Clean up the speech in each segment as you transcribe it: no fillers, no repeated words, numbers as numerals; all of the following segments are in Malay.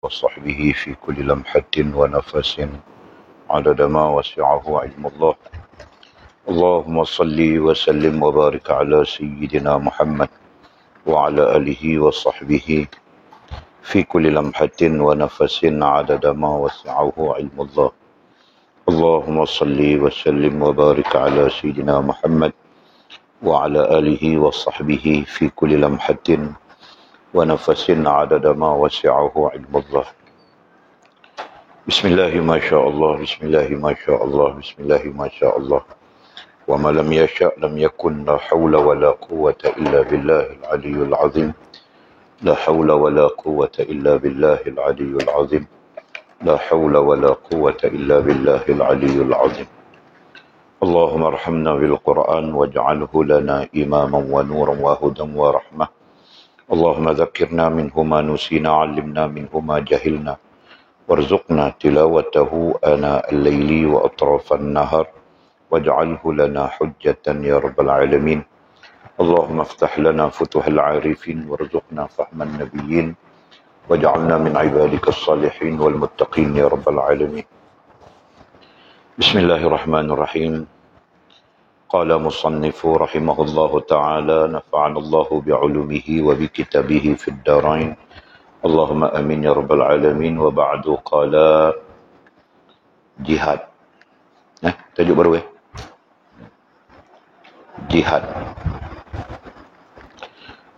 وصحبه في كل لمحة ونفس عدد ما وسعه علم الله. اللهم صل وسلم وبارك على سيدنا محمد وعلى آله وصحبه في كل لمحة ونفس عدد ما وسعه علم الله. اللهم صل وسلم وبارك على سيدنا محمد وعلى آله وصحبه في كل لمحة ونفس عدد ما وسعه علم الله. بسم الله ما شاء الله، بسم الله ما شاء الله، بسم الله ما شاء الله، وما لم يشاء لم يكن، لا حول ولا قوة إلا بالله العلي العظيم، لا حول ولا قوة إلا بالله العلي العظيم، لا حول ولا قوة إلا بالله العلي العظيم. اللهم ارحمنا بالقرآن واجعله لنا إماما ونورا وهدى ورحمة. اللهم ذكرنا منه ما نسينا، علمنا منه ما جهلنا، وارزقنا تلاوته آناء الليل وأطراف النهار، واجعله لنا حجة يا رب العالمين. اللهم افتح لنا فتوح العارفين، وارزقنا فهم النبيين، واجعلنا من عبادك الصالحين والمتقين يا رب العالمين. بسم الله الرحمن الرحيم. قال مصنف رحمه الله تعالى: نفعنا الله بعلومه وبكتابه في الدارين، اللهم آمين يا رب العالمين. وبعد قال jihad. Tajuk baru jihad.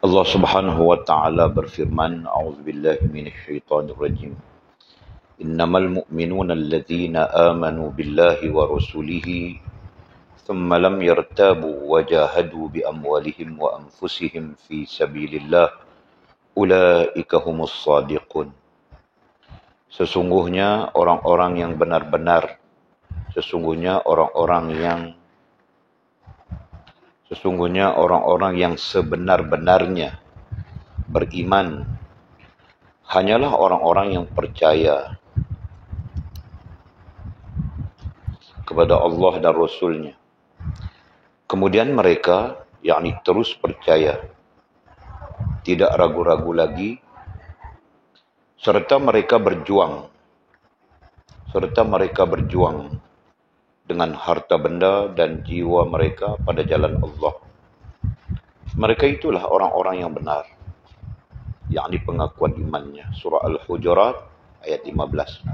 Allah Subhanahu wa taala berfirman, a'udzubillahi minasyaitonir rajim. Innamal mu'minuna alladzina amanu billahi wa rasulihi thumma lam yartabu wa jahadu bi amwalihim wa anfusihim fi sabilillah ulaika humus shadiqun. Sesungguhnya orang-orang yang benar-benar, sesungguhnya orang-orang yang sebenar-benarnya beriman hanyalah orang-orang yang percaya kepada Allah dan Rasulnya. Kemudian mereka, yakni terus percaya, tidak ragu-ragu lagi, serta mereka berjuang dengan harta benda dan jiwa mereka pada jalan Allah. Mereka itulah orang-orang yang benar, yakni pengakuan imannya. Surah Al-Hujurat ayat 15.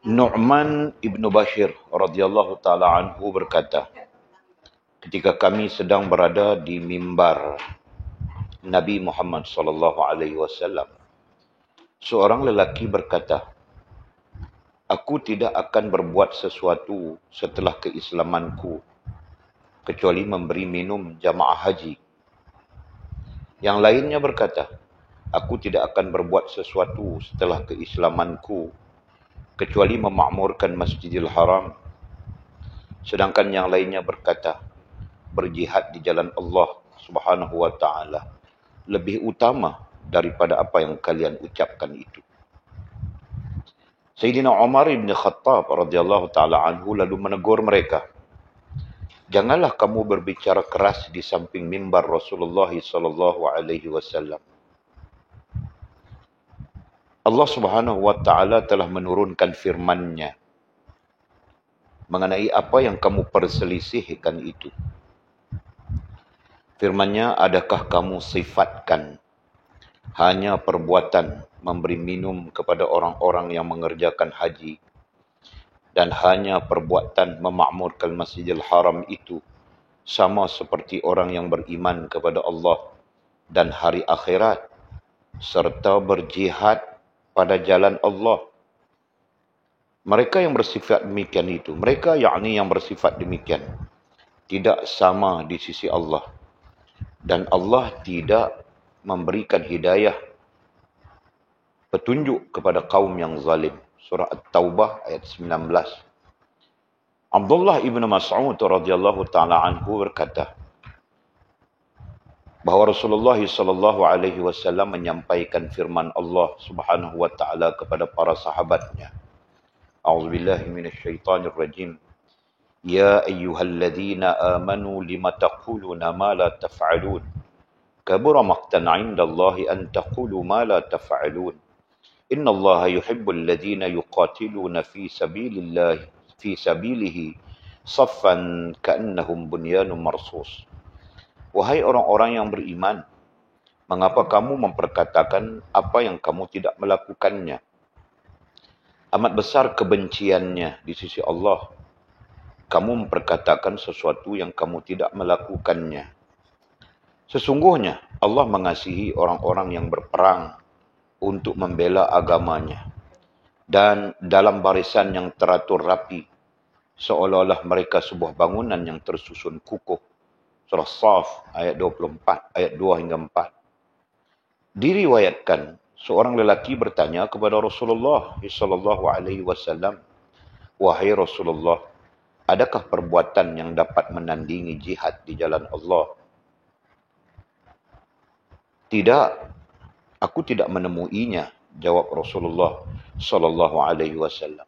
Nu'man ibn Bashir radhiyallahu ta'ala anhu berkata, ketika kami sedang berada di mimbar Nabi Muhammad sallallahu alaihi wasallam, seorang lelaki berkata, aku tidak akan berbuat sesuatu setelah keislamanku kecuali memberi minum jamaah haji. Yang lainnya berkata, aku tidak akan berbuat sesuatu setelah keislamanku kecuali memakmurkan Masjidil Haram. Sedangkan yang lainnya berkata, berjihad di jalan Allah Subhanahu wa taala lebih utama daripada apa yang kalian ucapkan itu. Sayyidina Umar bin Khattab radhiyallahu taala anhu lalu menegur mereka, janganlah kamu berbicara keras di samping mimbar Rasulullah sallallahu alaihi wasallam. Allah Subhanahu wa taala telah menurunkan firman-Nya mengenai apa yang kamu perselisihkan itu. Firman-Nya, adakah kamu sifatkan hanya perbuatan memberi minum kepada orang-orang yang mengerjakan haji dan hanya perbuatan memakmurkan Masjidil Haram itu sama seperti orang yang beriman kepada Allah dan hari akhirat serta berjihad pada jalan Allah? Mereka yang bersifat demikian itu, mereka yakni yang bersifat demikian, tidak sama di sisi Allah, dan Allah tidak memberikan hidayah, petunjuk kepada kaum yang zalim. Surah At-Taubah ayat 19. Abdullah ibn Mas'ud radhiyallahu ta'ala anhu berkata bahawa Rasulullah sallallahu alaihi wasallam menyampaikan firman Allah Subhanahu wa taala kepada para sahabatnya. A'udzubillahi minasyaitonir rajim. Ya ayyuhalladzina amanu lima taquluna ma la taf'alun. kabura maqtan 'indallahi an taqulu ma la taf'alun. Innallaha yuhibbul ladzina yuqatiluna fi sabilihi saffan ka'annahum bunyanun marsus. Wahai orang-orang yang beriman, mengapa kamu memperkatakan apa yang kamu tidak melakukannya? Amat besar kebenciannya di sisi Allah. Kamu memperkatakan sesuatu yang kamu tidak melakukannya. Sesungguhnya Allah mengasihi orang-orang yang berperang untuk membela agamanya dan dalam barisan yang teratur rapi, seolah-olah mereka sebuah bangunan yang tersusun kukuh. Surah Saf ayat 24, ayat 2 hingga 4. Diriwayatkan seorang lelaki bertanya kepada Rasulullah SAW, wahai Rasulullah, adakah perbuatan yang dapat menandingi jihad di jalan Allah? Tidak, aku tidak menemuinya, jawab Rasulullah SAW.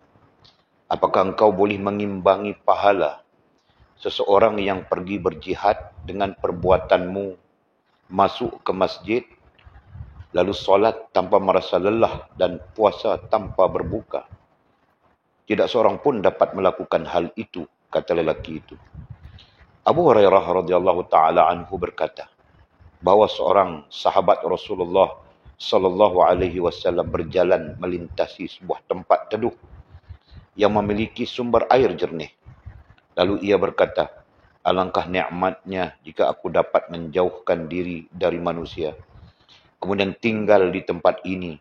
Apakah engkau boleh mengimbangi pahala seseorang yang pergi berjihad dengan perbuatanmu masuk ke masjid, lalu solat tanpa merasa lelah dan puasa tanpa berbuka? Tidak seorang pun dapat melakukan hal itu, kata lelaki itu. Abu Hurairah radhiyallahu taala anhu berkata, bahawa seorang sahabat Rasulullah sallallahu alaihi wasallam berjalan melintasi sebuah tempat teduh yang memiliki sumber air jernih. Lalu ia berkata, alangkah nikmatnya jika aku dapat menjauhkan diri dari manusia, kemudian tinggal di tempat ini.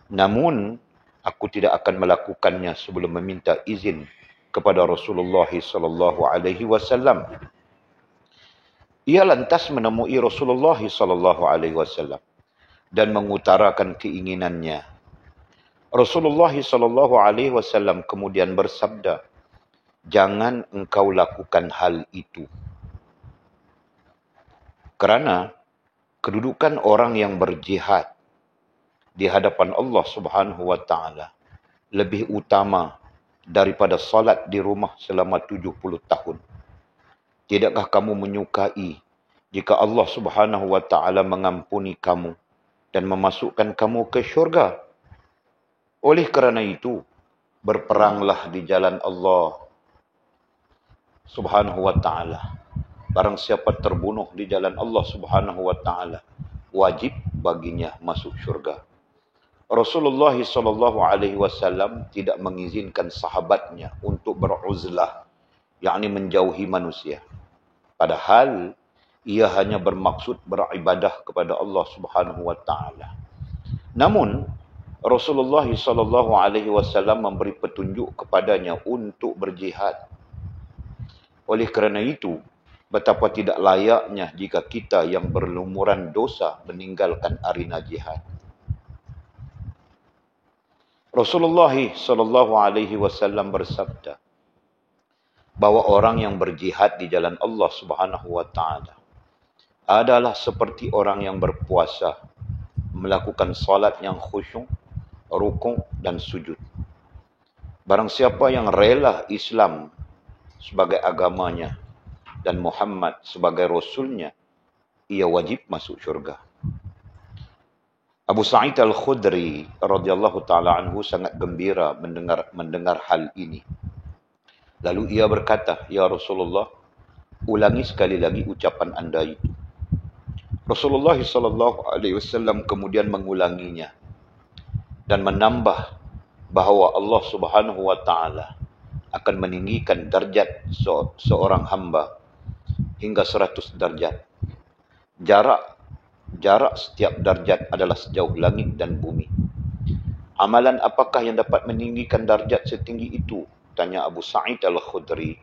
Namun, aku tidak akan melakukannya sebelum meminta izin kepada Rasulullah sallallahu alaihi wasallam. Ia lantas menemui Rasulullah sallallahu alaihi wasallam dan mengutarakan keinginannya. Rasulullah sallallahu alaihi wasallam kemudian bersabda, jangan engkau lakukan hal itu. Kerana kedudukan orang yang berjihad di hadapan Allah Subhanahu wa taala lebih utama daripada salat di rumah selama 70 tahun. Tidakkah kamu menyukai jika Allah Subhanahu wa taala mengampuni kamu dan memasukkan kamu ke syurga? Oleh kerana itu, berperanglah di jalan Allah Subhanahu wa taala. Barang siapa terbunuh di jalan Allah Subhanahu wa taala, wajib baginya masuk syurga. Rasulullah sallallahu alaihi wasallam tidak mengizinkan sahabatnya untuk beruzlah, yakni menjauhi manusia. Padahal ia hanya bermaksud beribadah kepada Allah Subhanahu wa taala. Namun Rasulullah sallallahu alaihi wasallam memberi petunjuk kepadanya untuk berjihad. Oleh kerana itu, betapa tidak layaknya jika kita yang berlumuran dosa meninggalkan arena jihad. Rasulullah sallallahu alaihi wasallam bersabda bahawa orang yang berjihad di jalan Allah Subhanahu wa taala adalah seperti orang yang berpuasa, melakukan salat yang khusyuk, rukuk dan sujud. Barang siapa yang rela Islam sebagai agamanya dan Muhammad sebagai rasulnya, ia wajib masuk syurga. Abu Sa'id Al-Khudri radhiyallahu taala anhu sangat gembira mendengar hal ini. Lalu ia berkata, ya Rasulullah, ulangi sekali lagi ucapan anda itu. Rasulullah sallallahu alaihi wasallam kemudian mengulanginya dan menambah bahawa Allah Subhanahu wa taala akan meninggikan darjat seorang hamba hingga 100 darjat. Jarak setiap darjat adalah sejauh langit dan bumi. Amalan apakah yang dapat meninggikan darjat setinggi itu? Tanya Abu Sa'id Al-Khudri.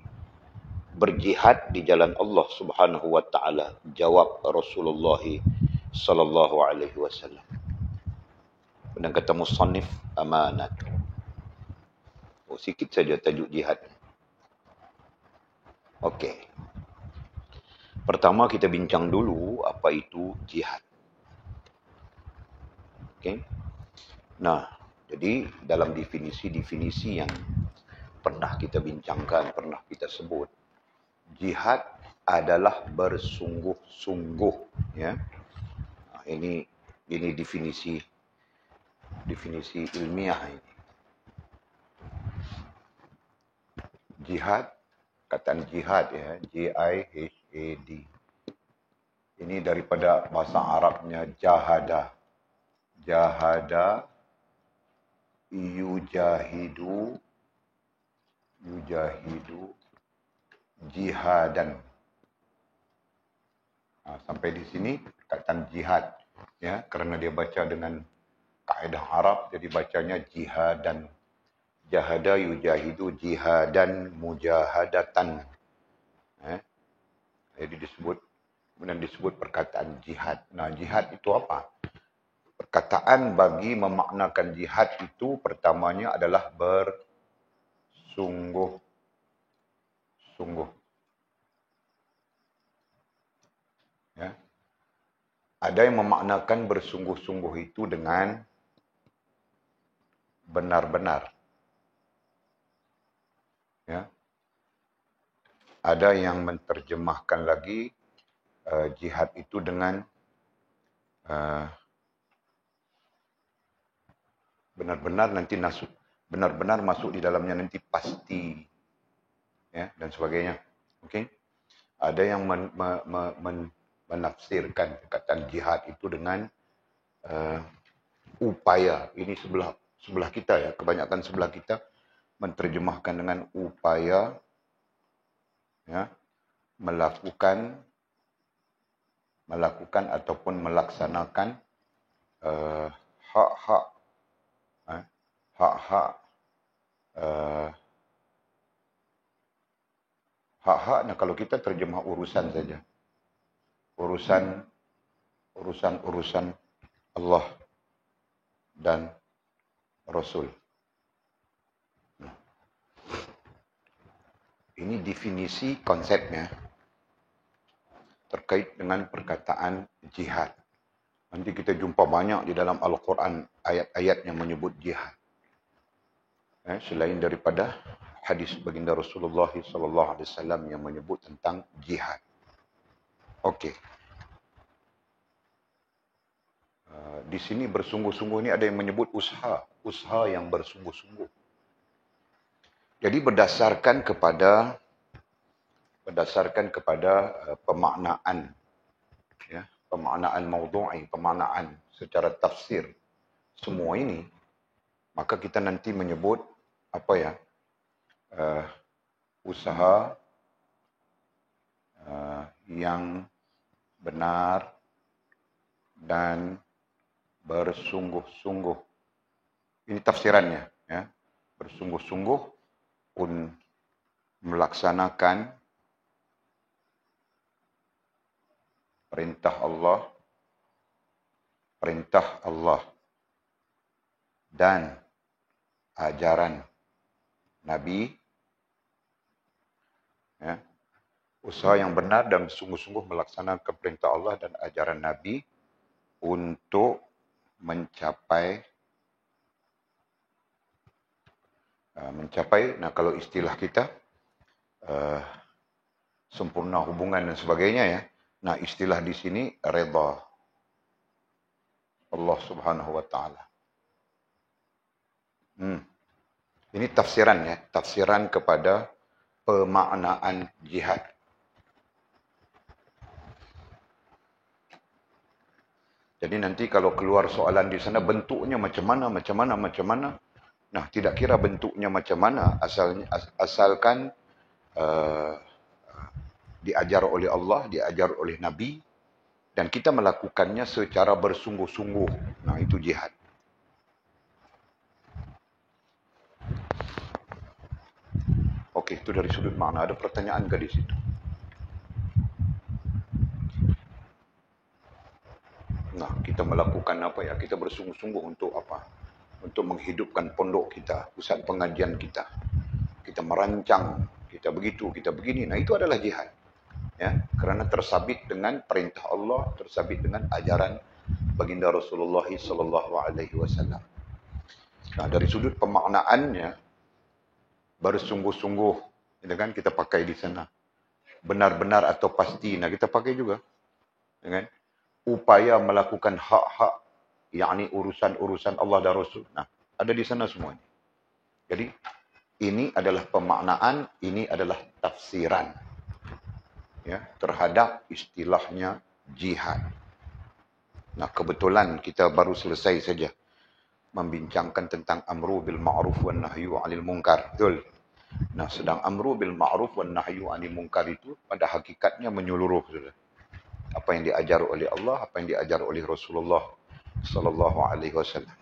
Berjihad di jalan Allah Subhanahu wa taala, jawab Rasulullah sallallahu alaihi wasallam. Dan kata musannif, amanat. Sikit saja tajuk jihad. Okey. Pertama kita bincang dulu apa itu jihad. Okey. Nah, jadi dalam definisi-definisi yang pernah kita bincangkan, pernah kita sebut, jihad adalah bersungguh-sungguh, ya, Ini definisi ilmiah ini. Jihad, kataan jihad ya, Jihad. Ini daripada bahasa Arabnya jahada. Jahada, yujahidu, jihadan. Sampai di sini kataan jihad ya, karena dia baca dengan kaedah Arab jadi bacanya jihadan. Jahada yujahidu jihadan mujahadatan. Jadi kemudian disebut perkataan jihad. Nah, jihad itu apa? Perkataan bagi memaknakan jihad itu pertamanya adalah bersungguh-sungguh. Ya. Ada yang memaknakan bersungguh-sungguh itu dengan benar-benar. Ya. Ada yang menerjemahkan lagi jihad itu dengan benar-benar nanti benar-benar masuk di dalamnya nanti pasti, ya, dan sebagainya. Okey. Ada yang menafsirkan perkataan jihad itu dengan upaya. Ini sebelah kita ya, kebanyakan sebelah kita menerjemahkan dengan upaya, ya, melakukan ataupun melaksanakan hak-hak nah kalau kita terjemah urusan saja, urusan Allah dan Rasul. Ini definisi konsepnya terkait dengan perkataan jihad. Nanti kita jumpa banyak di dalam Al-Quran ayat-ayat yang menyebut jihad. Selain daripada hadis baginda Rasulullah SAW yang menyebut tentang jihad. Okey. Di sini bersungguh-sungguh ini ada yang menyebut usaha yang bersungguh-sungguh. Jadi berdasarkan kepada pemaknaan, ya, pemaknaan maudhu'i, pemaknaan secara tafsir semua ini, maka kita nanti menyebut apa ya, usaha yang benar dan bersungguh-sungguh. Ini tafsirannya, ya. Bersungguh-sungguh pun melaksanakan perintah Allah dan ajaran Nabi, ya. Usaha yang benar dan sungguh-sungguh melaksanakan perintah Allah dan ajaran Nabi untuk mencapai, nah kalau istilah kita sempurna hubungan dan sebagainya ya. Nah, istilah di sini redha Allah Subhanahu wa taala. Ini tafsiran ya, tafsiran kepada pemaknaan jihad. Jadi nanti kalau keluar soalan di sana bentuknya macam mana. Nah, tidak kira bentuknya macam mana, asalkan diajar oleh Allah, diajar oleh Nabi, dan kita melakukannya secara bersungguh-sungguh. Nah, itu jihad. Okey, itu dari sudut makna. Ada pertanyaan ke di situ? Nah, kita melakukan apa ya? Kita bersungguh-sungguh untuk apa? Untuk menghidupkan pondok kita, pusat pengajian kita. Kita merancang, kita begitu, kita begini. Nah, itu adalah jihad. Ya, kerana tersabit dengan perintah Allah, tersabit dengan ajaran baginda Rasulullah SAW. Nah, dari sudut pemaknaannya, bersungguh-sungguh, ya kan, kita pakai di sana. Benar-benar atau pasti, nah kita pakai juga. Ya kan? upaya melakukan hak-hak, yakni urusan-urusan Allah dan Rasul. Nah, ada di sana semuanya. Jadi, ini adalah pemaknaan, ini adalah tafsiran ya, terhadap istilahnya jihad. Nah, kebetulan kita baru selesai saja membincangkan tentang amru bil ma'ruf wan nahyu 'anil munkar. Betul? Nah, sedang amru bil ma'ruf wan nahyu 'anil munkar itu pada hakikatnya menyeluruh, sudah. Apa yang diajar oleh Allah, apa yang diajar oleh Rasulullah sallallahu alaihi wasallam.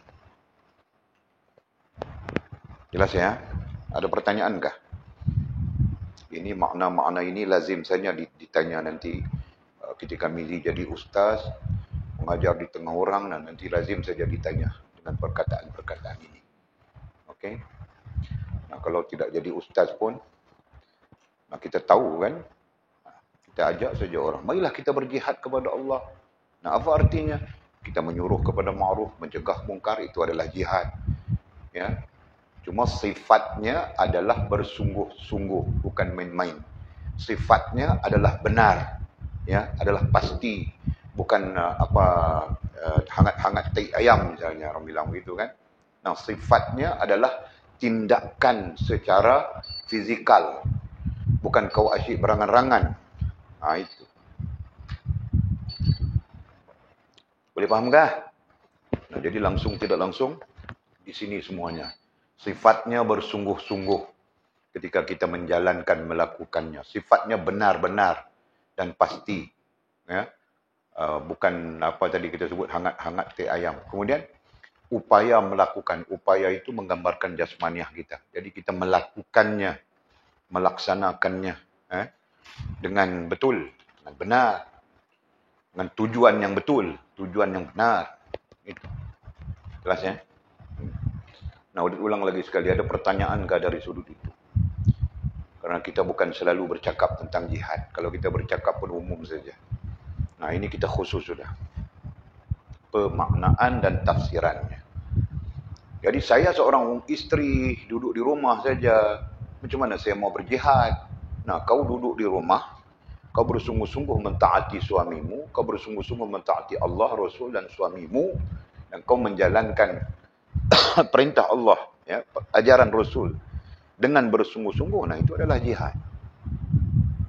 Jelas ya? Ada pertanyaankah? Ini makna-makna ini lazim saja ditanya nanti ketika milih jadi ustaz, mengajar di tengah orang, dan nanti lazim saja ditanya dengan perkataan-perkataan ini. Okey? Nah, kalau tidak jadi ustaz pun, nah kita tahu kan, kita ajak saja orang, marilah kita berjihad kepada Allah. Nah, apa artinya? Kita menyuruh kepada ma'ruf, mencegah mungkar, itu adalah jihad. Ya. Cuma sifatnya adalah bersungguh-sungguh, bukan main-main. Sifatnya adalah benar, ya, adalah pasti, bukan hangat-hangat tai ayam misalnya orang bilang begitu kan. Nah, sifatnya adalah tindakan secara fizikal, bukan kau asyik berangan-rangan. Nah, itu. Boleh fahamkah? Nah, jadi langsung tidak langsung di sini semuanya. Sifatnya bersungguh-sungguh ketika kita menjalankan, melakukannya. Sifatnya benar-benar dan pasti. Ya. Bukan apa tadi kita sebut hangat-hangat tai ayam. Kemudian, upaya melakukan. Upaya itu menggambarkan jasmaniah kita. Jadi kita melakukannya, melaksanakannya dengan betul, dengan benar. Dengan tujuan yang betul, tujuan yang benar. Itu. Jelas ya? Nah, ulang lagi sekali, ada pertanyaan ke dari sudut itu? Karena kita bukan selalu bercakap tentang jihad. Kalau kita bercakap pun umum saja. Nah, ini kita khusus sudah. Pemaknaan dan tafsirannya. Jadi saya seorang isteri, duduk di rumah saja. Macam mana saya mau berjihad? Nah, kau duduk di rumah, kau bersungguh-sungguh mentaati suamimu, kau bersungguh-sungguh mentaati Allah, Rasul dan suamimu, dan kau menjalankan perintah Allah, ya, ajaran Rasul dengan bersungguh-sungguh, nah itu adalah jihad.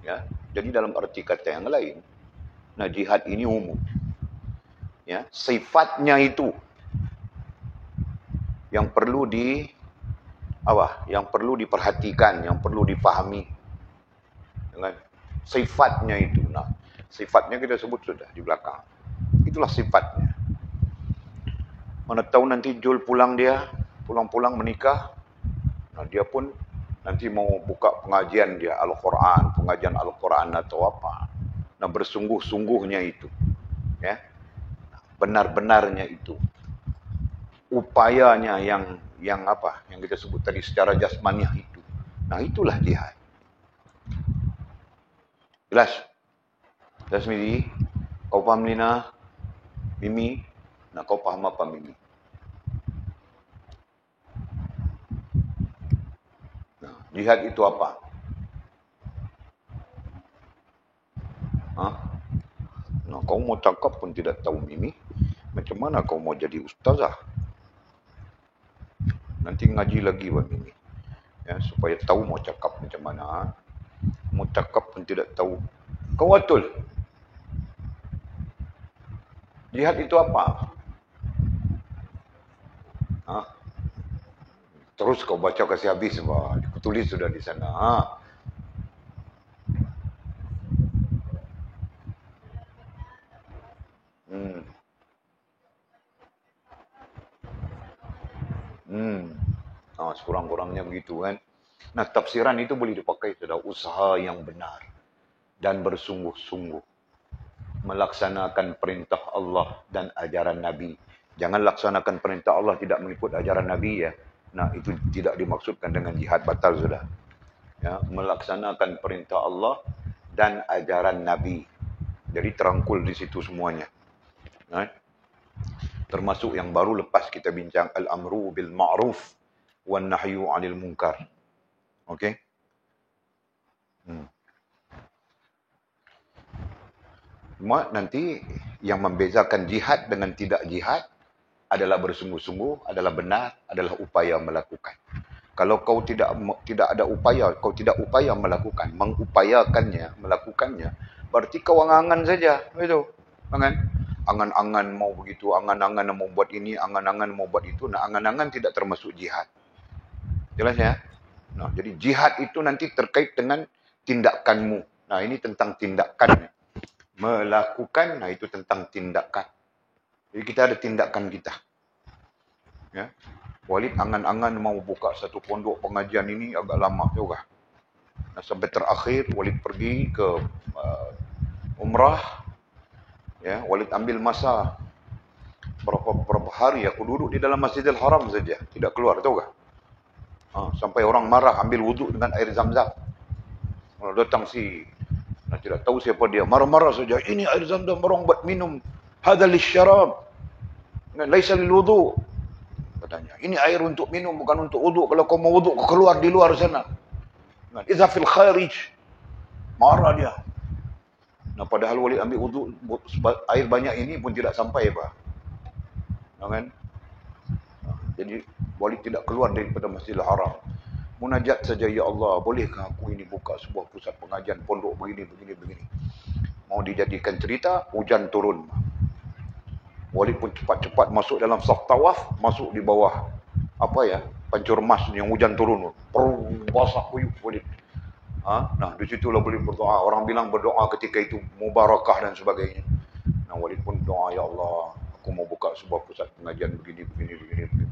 Ya, jadi dalam arti kata yang lain, nah jihad ini umum. Ya, sifatnya itu yang perlu yang perlu diperhatikan, yang perlu dipahami. Dengan sifatnya itu. Nah, sifatnya kita sebut sudah di belakang. Itulah sifatnya. Mana tahu nanti Jul pulang-pulang menikah, nah dia pun nanti mau buka pengajian dia Al-Quran, pengajian Al-Quran atau apa. Nah, bersungguh-sungguhnya itu. Ya. Benar-benarnya itu. Upayanya yang apa? Yang kita sebut tadi secara jasmaniah itu. Nah, itulah jihad. Jelas? Jelas, Midi? Kau paham, Lina? Mimi? Nah, kau paham apa, Mimi? Nah, jihad itu apa? Nah, kau mau cakap pun tidak tahu, Mimi. Macam mana kau mau jadi ustazah? Nanti ngaji lagi, Mimi. Ya, supaya tahu mau cakap macam mana. Mau cakap pun tidak tahu. Kau betul. Jihad itu apa? Terus kau baca kasih habis. Aku tulis sudah di sana. Sekurang-kurangnya begitu kan. Nah, tafsiran itu boleh dipakai pada usaha yang benar dan bersungguh-sungguh melaksanakan perintah Allah dan ajaran Nabi. Jangan laksanakan perintah Allah tidak mengikut ajaran Nabi ya. Nah, itu tidak dimaksudkan dengan jihad, batal sudah. Ya, melaksanakan perintah Allah dan ajaran Nabi. Jadi terangkul di situ semuanya. Nah, termasuk yang baru lepas kita bincang al-amru bil ma'ruf wan nahyu 'anil munkar. Okey? Cuma nanti Yang membezakan jihad dengan tidak jihad adalah bersungguh-sungguh, adalah benar, adalah upaya melakukan. Kalau kau tidak ada upaya, kau tidak upaya melakukan, mengupayakannya, melakukannya, berarti kau angan-angan saja, begitu. Angan-angan mau begitu, angan-angan mau buat ini, angan-angan mau buat itu. Nah, angan-angan tidak termasuk jihad. Jelas ya? Nah, jadi jihad itu nanti terkait dengan tindakanmu. Nah, ini tentang tindakan. Melakukan, nah itu tentang tindakan. Jadi kita ada tindakan kita. Ya. Walid angan-angan mau buka satu pondok pengajian ini agak lama juga. Nah, sampai terakhir Walid pergi ke umrah. Ya, Walid ambil masa berapa hari aku duduk di dalam Masjidil Haram saja, tidak keluar, tahu tak? Sampai orang marah ambil wuduk dengan air Zam-Zam. Kalau datang tidak tahu siapa dia, marah-marah saja. Ini air Zam-Zam orang buat minum. Hadza lisyarab. Laisa lilwudu. Katanya, ini air untuk minum bukan untuk wuduk. Kalau kau mau wuduk, kau keluar di luar sana. Idza fil kharij. Marah dia. Nah, padahal Walid ambil wuduk, air banyak ini pun tidak sampai, Pak. Kan? Jadi Walid tidak keluar daripada Masjidil Haram. Munajat saja, ya Allah, bolehkah aku ini buka sebuah pusat pengajian pondok begini. Mau dijadikan cerita, hujan turun. Walid pun cepat-cepat masuk dalam saf tawaf, masuk di bawah pancur emas yang hujan turun. Basah kuyup Walid. Nah, di situlah boleh berdoa. Orang bilang berdoa ketika itu mubarakah dan sebagainya. Nah, Walid pun doa, ya Allah, aku mau buka sebuah pusat pengajian begini.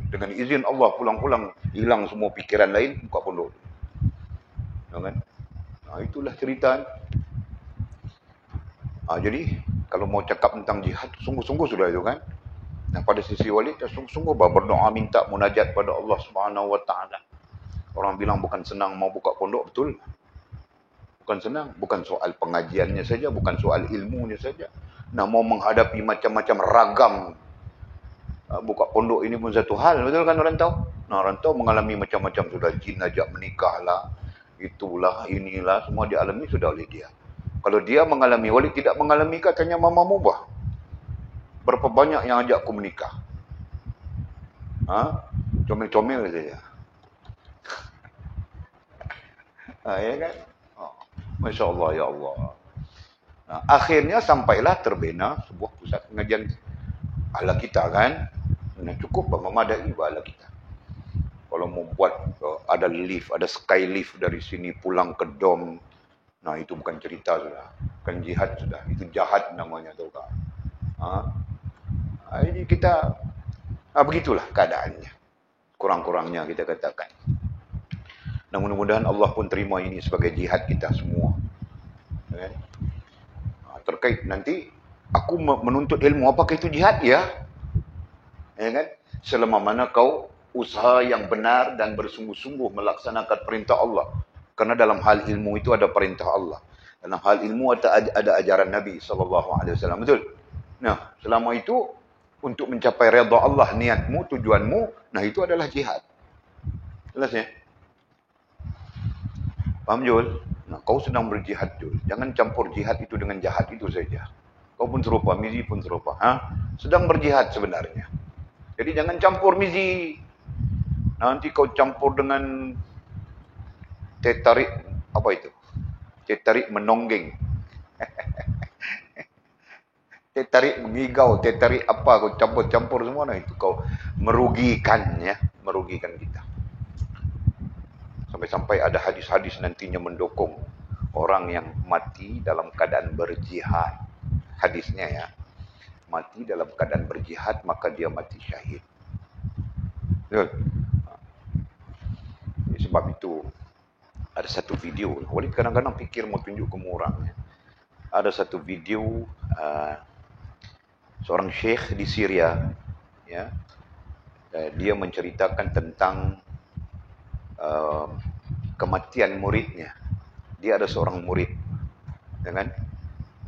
Dengan izin Allah, pulang-pulang hilang semua pikiran lain, buka pondok. Kan? Nah, itulah cerita. Jadi, kalau mau cakap tentang jihad, sungguh-sungguh sudah itu kan. Nah, pada sisi Walid, sungguh-sungguh berdoa, minta munajat pada Allah Subhanahu Wa Taala. Orang bilang bukan senang mau buka pondok, betul. Bukan senang, bukan soal pengajiannya saja, bukan soal ilmunya saja. Nah, mau menghadapi macam-macam ragam. Buka pondok ini pun satu hal, betul kan rantau? Nah, rantau mengalami macam-macam, sudah jin ajak menikah lah, itulah, inilah, semua dialami sudah oleh dia. Kalau dia mengalami, Walid tidak mengalami, katanya Mama Mubah. Berapa banyak yang ajak aku menikah? Comel-comel saja. Ya kan? Masya Allah, ya Allah. Nah, akhirnya sampailah terbina sebuah pusat pengajian ala kita kan. Nah, cukup memadai ala kita. Kalau mau buat ada lift, ada sky lift dari sini pulang ke dom. Nah, itu bukan cerita sudah. Bukan jihad sudah. Itu jahat namanya, tahu tak? Jadi kita begitulah keadaannya. Kurang-kurangnya kita katakan. Nah, mudah-mudahan Allah pun terima ini sebagai jihad kita semua. Okay? Terkait nanti aku menuntut ilmu, apakah itu jihad? Ya kan? Selama mana kau usaha yang benar dan bersungguh-sungguh melaksanakan perintah Allah. Karena dalam hal ilmu itu ada perintah Allah. Dalam hal ilmu ada ajaran Nabi SAW. Betul? Nah, selama itu untuk mencapai redha Allah, niatmu, tujuanmu, nah itu adalah jihad. Jelas ya? Paham, Jul? Nah, kau sedang berjihad, Jul. Jangan campur jihad itu dengan jahat itu saja. Kau pun serupa, Mizi pun serupa. Sedang berjihad sebenarnya. Jadi jangan campur, Mizi. Nanti kau campur dengan tetarik, apa itu? Tetarik menonggeng. Tetarik mengigau, tetarik apa, kau campur-campur semua. Nah, itu kau merugikan, ya. Merugikan kita. Sampai-sampai ada hadis-hadis nantinya mendukung orang yang mati dalam keadaan berjihad. Hadisnya ya, mati dalam keadaan berjihad maka dia mati syahid. Betul? Sebab itu ada satu video, Walid kadang-kadang fikir mau tunjuk ke orang. Ada satu video seorang syekh di Syria, ya, dia menceritakan tentang kematian muridnya. Dia ada seorang murid, ya kan?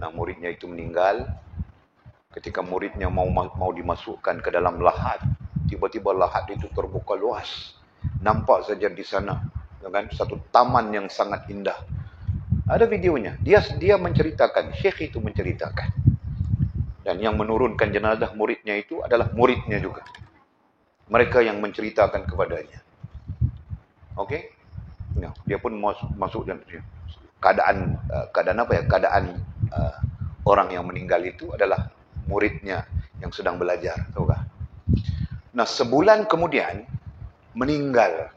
Nah, muridnya itu meninggal. Ketika muridnya mau dimasukkan ke dalam lahat, tiba-tiba lahat itu terbuka luas. Nampak saja di sana, ya kan? Satu taman yang sangat indah. Ada videonya. Dia menceritakan, syekh itu menceritakan. Dan yang menurunkan jenazah muridnya itu adalah muridnya juga. Mereka yang menceritakan kepadanya. Okey? Ya, dia pun masuk dan keadaan apa ya? Keadaan orang yang meninggal itu adalah muridnya yang sedang belajar, tahukah? Nah, sebulan kemudian meninggal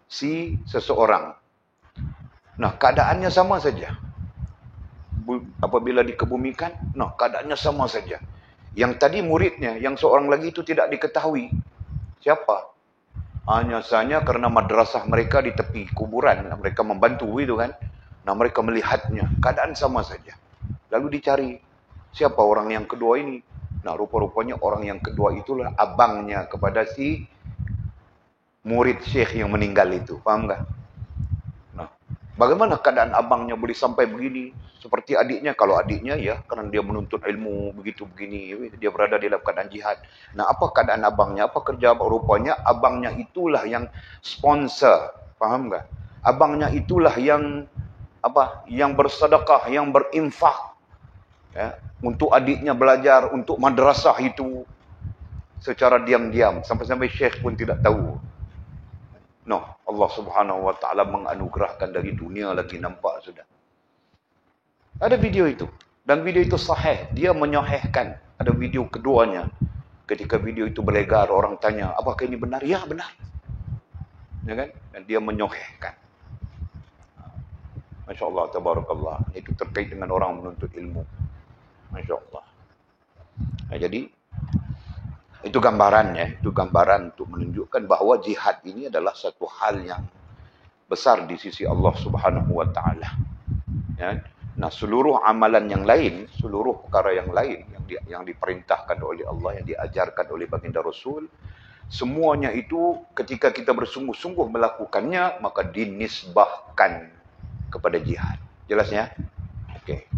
si seseorang. Nah, keadaannya sama saja. Apabila dikebumikan, nah, keadaannya sama saja. Yang tadi muridnya, yang seorang lagi itu tidak diketahui. Siapa? Hanya saja karena madrasah mereka di tepi kuburan. Mereka membantu itu kan. Nah, mereka melihatnya. Keadaan sama saja. Lalu dicari. Siapa orang yang kedua ini? Nah, rupa-rupanya orang yang kedua itulah abangnya kepada si murid syekh yang meninggal itu. Faham tak? Nah, bagaimana keadaan abangnya boleh sampai begini? Seperti adiknya. Kalau adiknya ya, karena dia menuntut ilmu begitu begini. Dia berada di dalam keadaan jihad. Nah, apa keadaan abangnya? Apa kerja abang? Rupanya abangnya itulah yang sponsor. Faham tak? Abangnya itulah yang yang bersedekah, yang berinfak. Ya, untuk adiknya belajar, untuk madrasah itu. Secara diam-diam. Sampai-sampai syekh pun tidak tahu. No, Allah Subhanahu Wa Taala menganugerahkan dari dunia lagi nampak sudah. Ada video itu. Dan video itu sahih. Dia menyahihkan. Ada video keduanya. Ketika video itu beredar, orang tanya, apakah ini benar? Ya, benar. Ya kan? Dan dia menyahihkan. Masya Allah, tabarakallah. Itu terkait dengan orang menuntut ilmu. Masya Allah. Nah, jadi, itu gambarannya. Itu gambaran untuk menunjukkan bahawa jihad ini adalah satu hal yang besar di sisi Allah Subhanahu Wa Taala. Ya. Nah, seluruh amalan yang lain, seluruh perkara yang lain yang diperintahkan oleh Allah, yang diajarkan oleh baginda Rasul, semuanya itu ketika kita bersungguh-sungguh melakukannya, maka dinisbahkan kepada jihad. Jelas ya? Okey.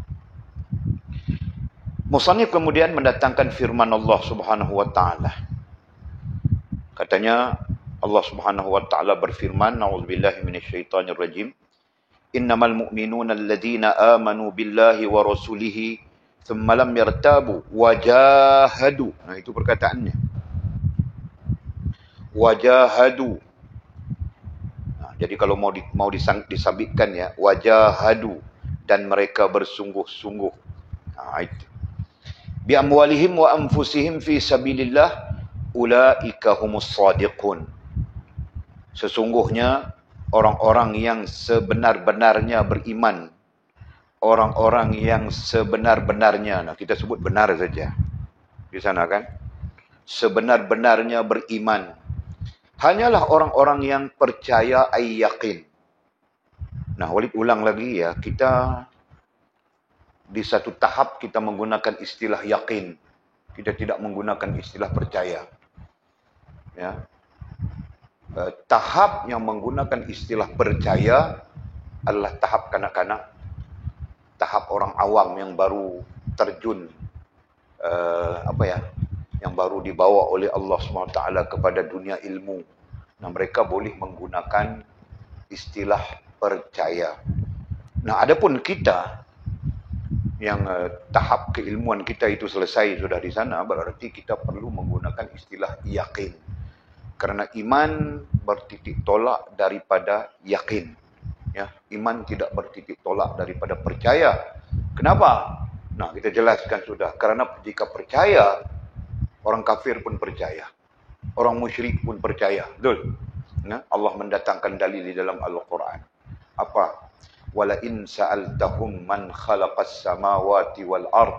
Musannif kemudian mendatangkan firman Allah Subhanahu Wa Taala. Katanya Allah Subhanahu Wa Taala berfirman, "A'udzubillahi minasyaitonirrajim. Innamal mu'minuna alladhina amanu billahi wa rasulihi thumma lam yartabu wajahadu." Nah, itu perkataannya. Wajahadu. Nah, jadi kalau mau disabitkan ya, wajahadu, dan mereka bersungguh-sungguh. Nah, itu. Bi amwalihim wa anfusihim fi sabilillah ulaika humus shadiqun. Sesungguhnya orang-orang yang sebenar-benarnya beriman, orang-orang yang sebenar-benarnya, nah kita sebut benar saja di sana kan, sebenar-benarnya beriman, hanyalah orang-orang yang percaya ay yakin. Nah, Walid ulang lagi ya, kita di satu tahap kita menggunakan istilah yakin, kita tidak menggunakan istilah percaya. Ya. Tahap yang menggunakan istilah percaya adalah tahap kanak-kanak, tahap orang awam yang baru terjun, yang baru dibawa oleh Allah SWT kepada dunia ilmu. Nah, mereka boleh menggunakan istilah percaya. Nah, adapun kita yang tahap keilmuan kita itu selesai sudah di sana, berarti kita perlu menggunakan istilah yakin. Karena iman bertitik tolak daripada yakin. Ya, iman tidak bertitik tolak daripada percaya. Kenapa? Nah, kita jelaskan sudah. Karena jika percaya, orang kafir pun percaya. Orang musyrik pun percaya. Betul? Nah, Allah mendatangkan dalil di dalam Al-Quran. Apa? Wala in sa'altahum man khalaqas samawati wal ard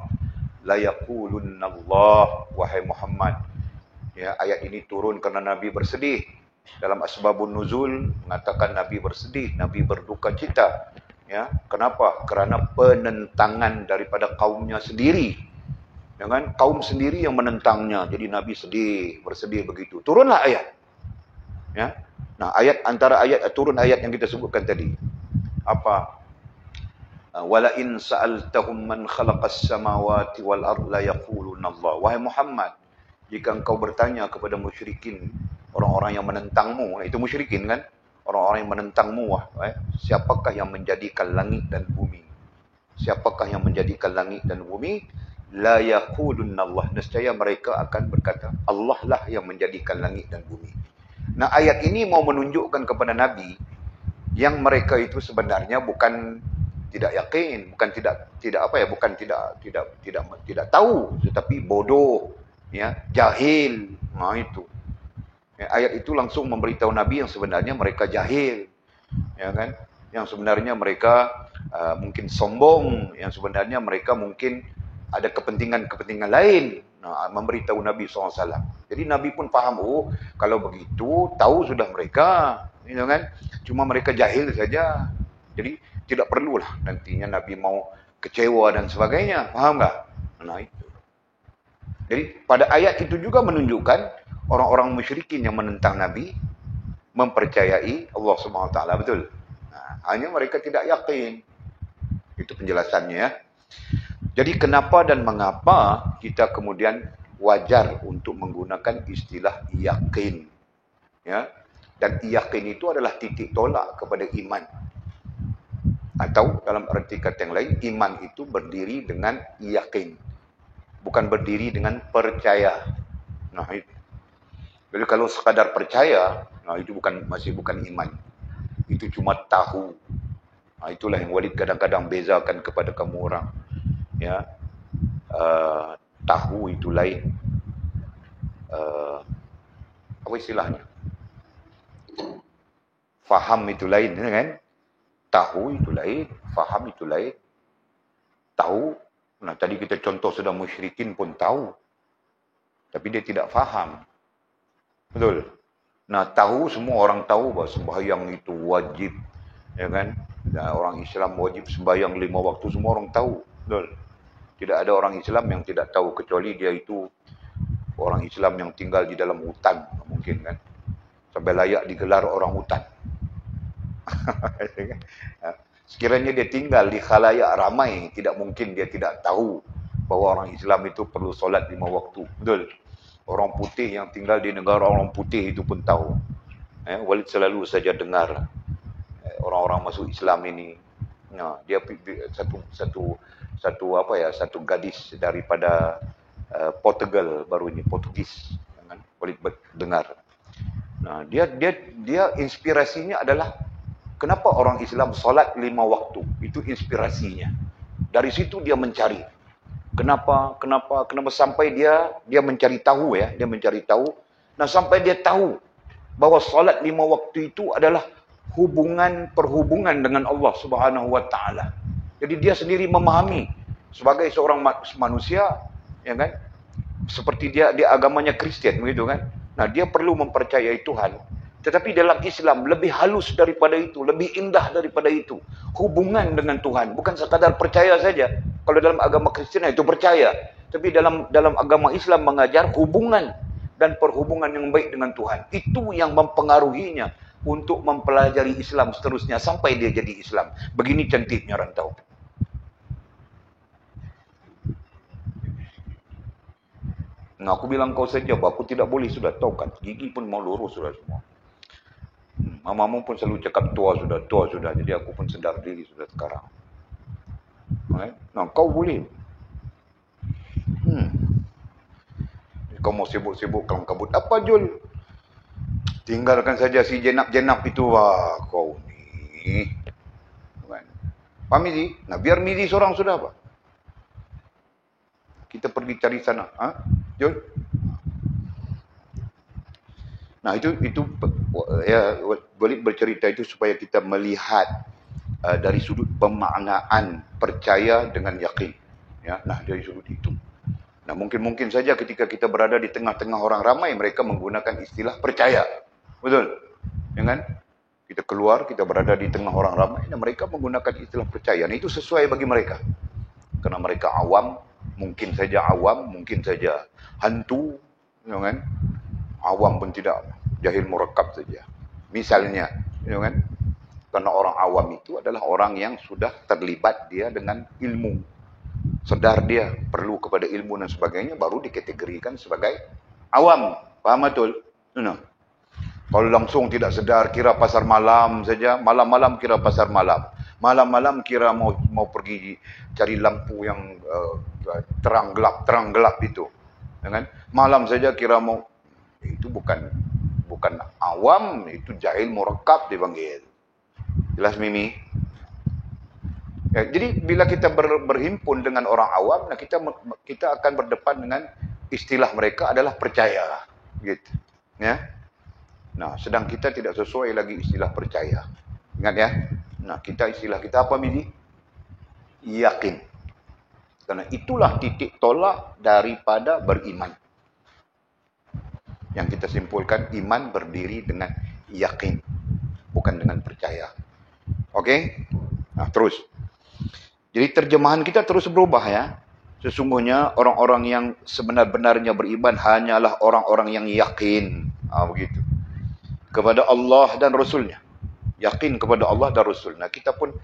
la yaqulunna Allah. Wahai Muhammad, ya, ayat ini turun kerana Nabi bersedih. Dalam asbabun nuzul mengatakan Nabi bersedih, Nabi berduka cita. Ya, kenapa? Kerana penentangan daripada kaumnya sendiri. Dengan kaum sendiri yang menentangnya. Jadi Nabi sedih, bersedih begitu. Turunlah ayat. Ya. Nah, antara ayat turun ayat yang kita sebutkan tadi. Apa? Wala in sa'altahum man khalaqas samawati wal ard la yaquluna Allah. Wahai Muhammad, jika engkau bertanya kepada musyrikin, orang-orang yang menentangmu, itu musyrikin kan? Orang-orang yang menentangmu, siapakah yang menjadikan langit dan bumi? Siapakah yang menjadikan langit dan bumi? La yaqulunna Allah. Nescaya mereka akan berkata, Allah lah yang menjadikan langit dan bumi. Nah, ayat ini mau menunjukkan kepada Nabi yang mereka itu sebenarnya bukan tidak yakin, bukan bukan tidak tahu, tetapi bodoh, ya, jahil. Nah itu. Ya, ayat itu langsung memberitahu Nabi yang sebenarnya mereka jahil, ya kan? Yang sebenarnya mereka mungkin sombong, yang sebenarnya mereka mungkin ada kepentingan-kepentingan lain. Nah, memberitahu Nabi SAW. Jadi Nabi pun faham, oh kalau begitu tahu sudah mereka, gitu kan? Cuma mereka jahil saja. Jadi tidak perlulah nantinya Nabi mau kecewa dan sebagainya, paham nggak? Nah itu. Jadi pada ayat itu juga menunjukkan orang-orang musyrikin yang menentang Nabi mempercayai Allah Subhanahu Wa Taala, betul? Nah, hanya mereka tidak yakin. Itu penjelasannya, ya. Jadi kenapa dan mengapa kita kemudian wajar untuk menggunakan istilah yakin, ya? Dan yakin itu adalah titik tolak kepada iman. Atau dalam arti kata yang lain, iman itu berdiri dengan yakin, bukan berdiri dengan percaya. Nah itu. Jadi kalau sekadar percaya, nah itu masih bukan iman. Itu cuma tahu. Nah, itulah yang Walid kadang-kadang bezakan kepada kamu orang. Ya, tahu itu lain. Apa istilahnya? Faham itu lain, kan? Tahu itu lain, faham itu lain. Tahu, nah tadi kita contoh sudah musyrikin pun tahu, tapi dia tidak faham. Betul? Nah, tahu, semua orang tahu bahawa sembahyang itu wajib, ya kan? Nah, orang Islam wajib sembahyang 5 waktu, semua orang tahu. Betul? Tidak ada orang Islam yang tidak tahu, kecuali dia itu orang Islam yang tinggal di dalam hutan, mungkin kan? Sampai layak digelar orang hutan. Sekiranya dia tinggal di khalayak ramai, tidak mungkin dia tidak tahu bahawa orang Islam itu perlu solat 5 waktu. Betul? Orang putih yang tinggal di negara orang putih itu pun tahu. Walid selalu saja dengar orang-orang masuk Islam ini. Nah, dia satu gadis daripada Portugal baru ini, Portugis. Walid dengar. Nah, dia inspirasinya adalah kenapa orang Islam solat 5 waktu? Itu inspirasinya. Dari situ dia mencari. Kenapa sampai dia mencari tahu, ya, dia mencari tahu. Nah, sampai dia tahu bahwa solat 5 waktu itu adalah perhubungan dengan Allah Subhanahu Wa Taala. Jadi dia sendiri memahami sebagai seorang manusia, ya kan? Seperti dia agamanya Kristen begitu kan. Nah, dia perlu mempercayai Tuhan. Tetapi dalam Islam lebih halus daripada itu, lebih indah daripada itu. Hubungan dengan Tuhan, bukan sekadar percaya saja. Kalau dalam agama Kristen itu percaya, tapi dalam agama Islam mengajar hubungan dan perhubungan yang baik dengan Tuhan. Itu yang mempengaruhinya untuk mempelajari Islam seterusnya sampai dia jadi Islam. Begini cantiknya rantau. Nah, aku bilang kau saja, aku tidak boleh sudah, tahu kan, gigi pun mau lurus sudah semua. Mamamu pun selalu cakap tua sudah. Jadi aku pun sedar diri sudah sekarang. Nah, kau boleh. Kau mau sibuk-sibuk kamu kabut apa, Jul? Tinggalkan saja si jenap-jenap itu. Wah, kau ni. Pak Mizi? Nah, biar Mizi seorang sudah, Pak. Kita pergi cari sana. Jul? Nah, itu ya, boleh bercerita itu supaya kita melihat dari sudut pemaknaan percaya dengan yakin. Ya, nah dari sudut itu. Nah, mungkin saja ketika kita berada di tengah-tengah orang ramai, mereka menggunakan istilah percaya. Betul? Ya kan? Kita keluar, kita berada di tengah orang ramai, dan mereka menggunakan istilah percaya. Nah, itu sesuai bagi mereka. Karena mereka awam, mungkin saja hantu, ya kan? Awam pun tidak, jahil murakab saja. Misalnya, ya kan? Karena orang awam itu adalah orang yang sudah terlibat dia dengan ilmu. Sedar dia perlu kepada ilmu dan sebagainya, baru dikategorikan sebagai awam. Paham betul? Nah, kalau langsung tidak sedar, kira pasar malam saja, malam-malam kira pasar malam. Malam-malam kira mau pergi cari lampu yang terang gelap itu. Kan? Malam saja kira mau, itu bukan awam, itu jahil murakkab dipanggil. Jelas Mimi? Ya, jadi bila kita berhimpun dengan orang awam, nah kita akan berdepan dengan istilah mereka adalah percaya, gitu. Ya. Nah, sedang kita tidak sesuai lagi istilah percaya. Ingat ya. Nah, istilah kita apa Mimi? Yakin. Karena itulah titik tolak daripada beriman. Yang kita simpulkan, iman berdiri dengan yakin, bukan dengan percaya. Oke? Nah, terus. Jadi terjemahan kita terus berubah ya. Sesungguhnya orang-orang yang sebenar-benarnya beriman hanyalah orang-orang yang yakin. Begitu. Kepada Allah dan Rasulnya. Yakin kepada Allah dan Rasul. Nah, kita pun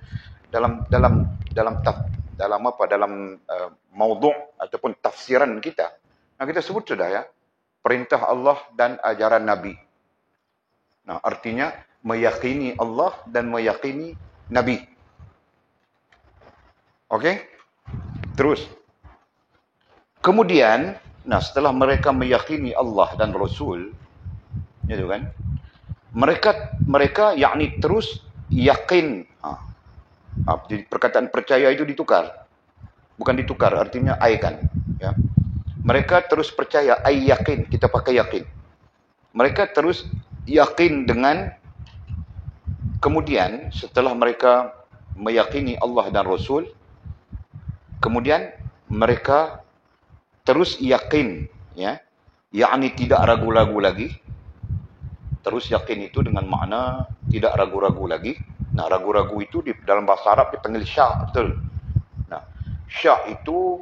dalam maudhu' ataupun tafsiran kita. Nah, kita sebut sudah ya. Perintah Allah dan ajaran Nabi. Nah, artinya meyakini Allah dan meyakini Nabi. Oke? Terus. Kemudian, nah setelah mereka meyakini Allah dan Rasul, gitu kan? Mereka yakni terus yakin. Jadi perkataan percaya itu ditukar. Bukan ditukar, artinya kan, ya. Mereka terus percaya, yakin, kita pakai yakin. Mereka terus yakin dengan, kemudian setelah mereka meyakini Allah dan Rasul, kemudian mereka terus yakin, ya, yakni tidak ragu-ragu lagi. Terus yakin itu dengan makna tidak ragu-ragu lagi. Nah, ragu-ragu itu dalam bahasa Arab dipanggil syak, betul. Nah, syak itu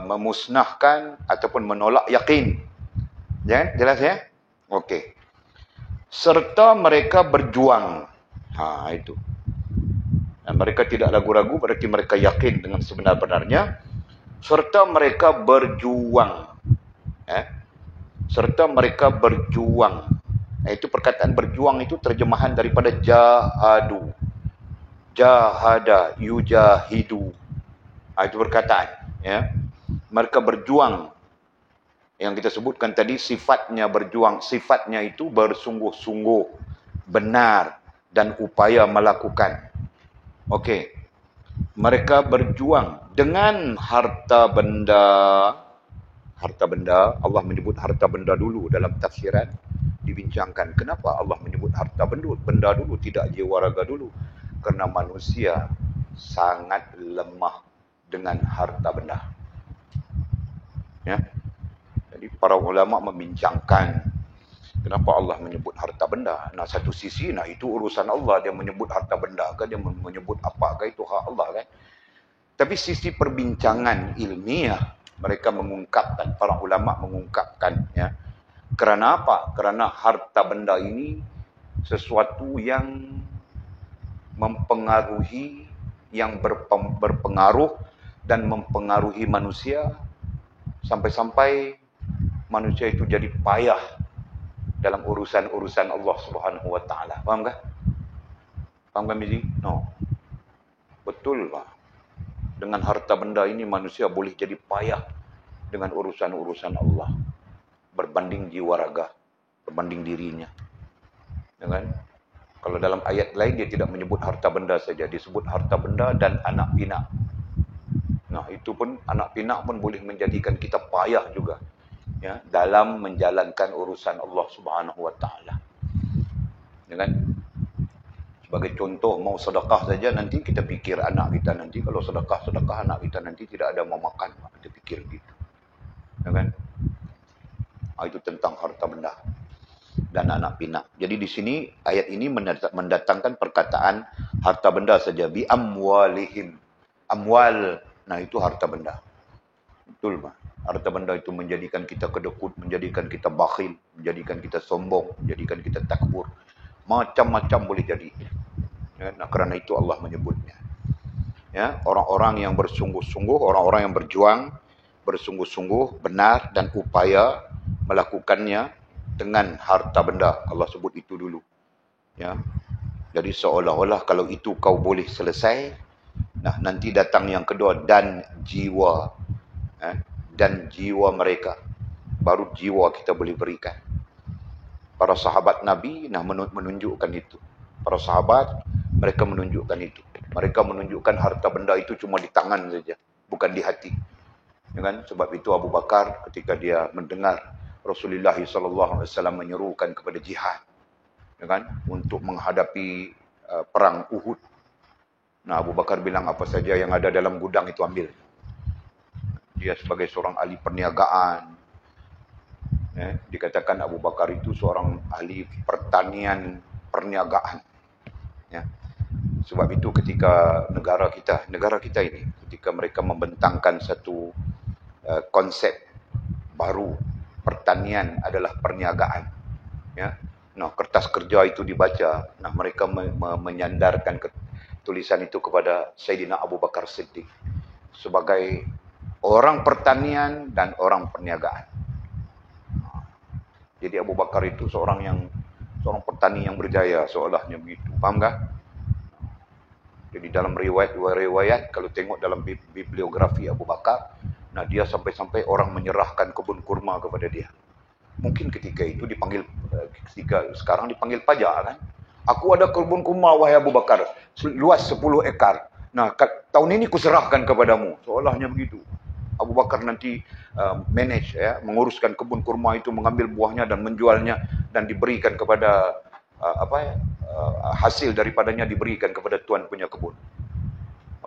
memusnahkan ataupun menolak yakin. Ya, jelas ya? Okey. Serta mereka berjuang. Itu. Dan mereka tidak ragu-ragu, berarti mereka yakin dengan sebenar-benarnya. Serta mereka berjuang. Serta mereka berjuang. Itu perkataan berjuang itu terjemahan daripada jahadu. Jahada, yujahidu. Itu perkataan. Ya. Mereka berjuang. Yang kita sebutkan tadi sifatnya berjuang. Sifatnya itu bersungguh-sungguh. Benar. Dan upaya melakukan. Okey. Mereka berjuang dengan harta benda. Harta benda, Allah menyebut harta benda dulu dalam tafsiran. Dibincangkan kenapa Allah menyebut harta benda dulu, tidak jiwa raga dulu. Kerana manusia sangat lemah dengan harta benda. Ya. Jadi para ulama membincangkan kenapa Allah menyebut harta benda. Nah, satu sisi, nah itu urusan Allah, dia menyebut harta benda ke, dia menyebut apakah itu hak Allah kan. Tapi sisi perbincangan ilmiah, mereka mengungkapkan, para ulama mengungkapkan, ya. Kerana apa? Kerana harta benda ini sesuatu yang mempengaruhi, yang berpengaruh dan mempengaruhi manusia sampai-sampai manusia itu jadi payah dalam urusan-urusan Allah Subhanahu wa taala. Faham tak? Faham tak Mizi? No. Betul lah. Dengan harta benda ini manusia boleh jadi payah dengan urusan-urusan Allah. Berbanding jiwa raga, berbanding dirinya. Dengan kalau dalam ayat lain dia tidak menyebut harta benda saja, disebut harta benda dan anak pinak. Nah, itu pun anak pinak pun boleh menjadikan kita payah juga, ya, dalam menjalankan urusan Allah Subhanahu wa taala. Dengan sebagai contoh, mau sedekah saja nanti kita fikir anak kita nanti kalau sedekah anak kita nanti tidak ada mau makan, kita fikir gitu. Ya kan? Itu tentang harta benda dan anak pinak. Jadi di sini ayat ini mendatangkan perkataan harta benda saja, bi amwalihim. Amwal, nah itu harta benda. Betul Pak. Harta benda itu menjadikan kita kedekut, menjadikan kita bakhil, menjadikan kita sombong, menjadikan kita takbur. Macam-macam boleh jadi. Ya, nah kerana itu Allah menyebutnya. Ya, orang-orang yang bersungguh-sungguh, orang-orang yang berjuang, bersungguh-sungguh, benar dan upaya melakukannya dengan harta benda. Allah sebut itu dulu. Ya. Jadi seolah-olah kalau itu kau boleh selesai, nah nanti datang yang kedua, dan jiwa. Dan jiwa mereka. Baru jiwa kita boleh berikan. Para sahabat Nabi menunjukkan itu. Para sahabat, mereka menunjukkan itu. Mereka menunjukkan harta benda itu cuma di tangan saja, bukan di hati. Ya kan? Sebab itu Abu Bakar ketika dia mendengar Rasulullah SAW menyerukan kepada jihad, ya kan? Untuk menghadapi perang Uhud. Nah, Abu Bakar bilang apa saja yang ada dalam gudang itu ambil. Dia sebagai seorang ahli perniagaan. Dikatakan Abu Bakar itu seorang ahli pertanian perniagaan. Ya. Sebab itu ketika negara kita ini, ketika mereka membentangkan satu konsep baru, pertanian adalah perniagaan. Ya. Nah, kertas kerja itu dibaca. Nah, mereka menyandarkan tulisan itu kepada Sayyidina Abu Bakar Siddiq sebagai orang pertanian dan orang perniagaan. Jadi Abu Bakar itu seorang petani yang berjaya, seolahnya begitu. Paham tak? Jadi dalam riwayat kalau tengok dalam bibliografi Abu Bakar, nah dia sampai-sampai orang menyerahkan kebun kurma kepada dia. Mungkin ketika itu dipanggil, sekarang dipanggil pajak kan. Aku ada kebun kurma wahai Abu Bakar, luas 10 ekar. Nah, tahun ini kuserahkan kepadamu. Seolahnya begitu. Abu Bakar nanti manage, ya, menguruskan kebun kurma itu, mengambil buahnya dan menjualnya dan diberikan kepada hasil daripadanya diberikan kepada tuan punya kebun.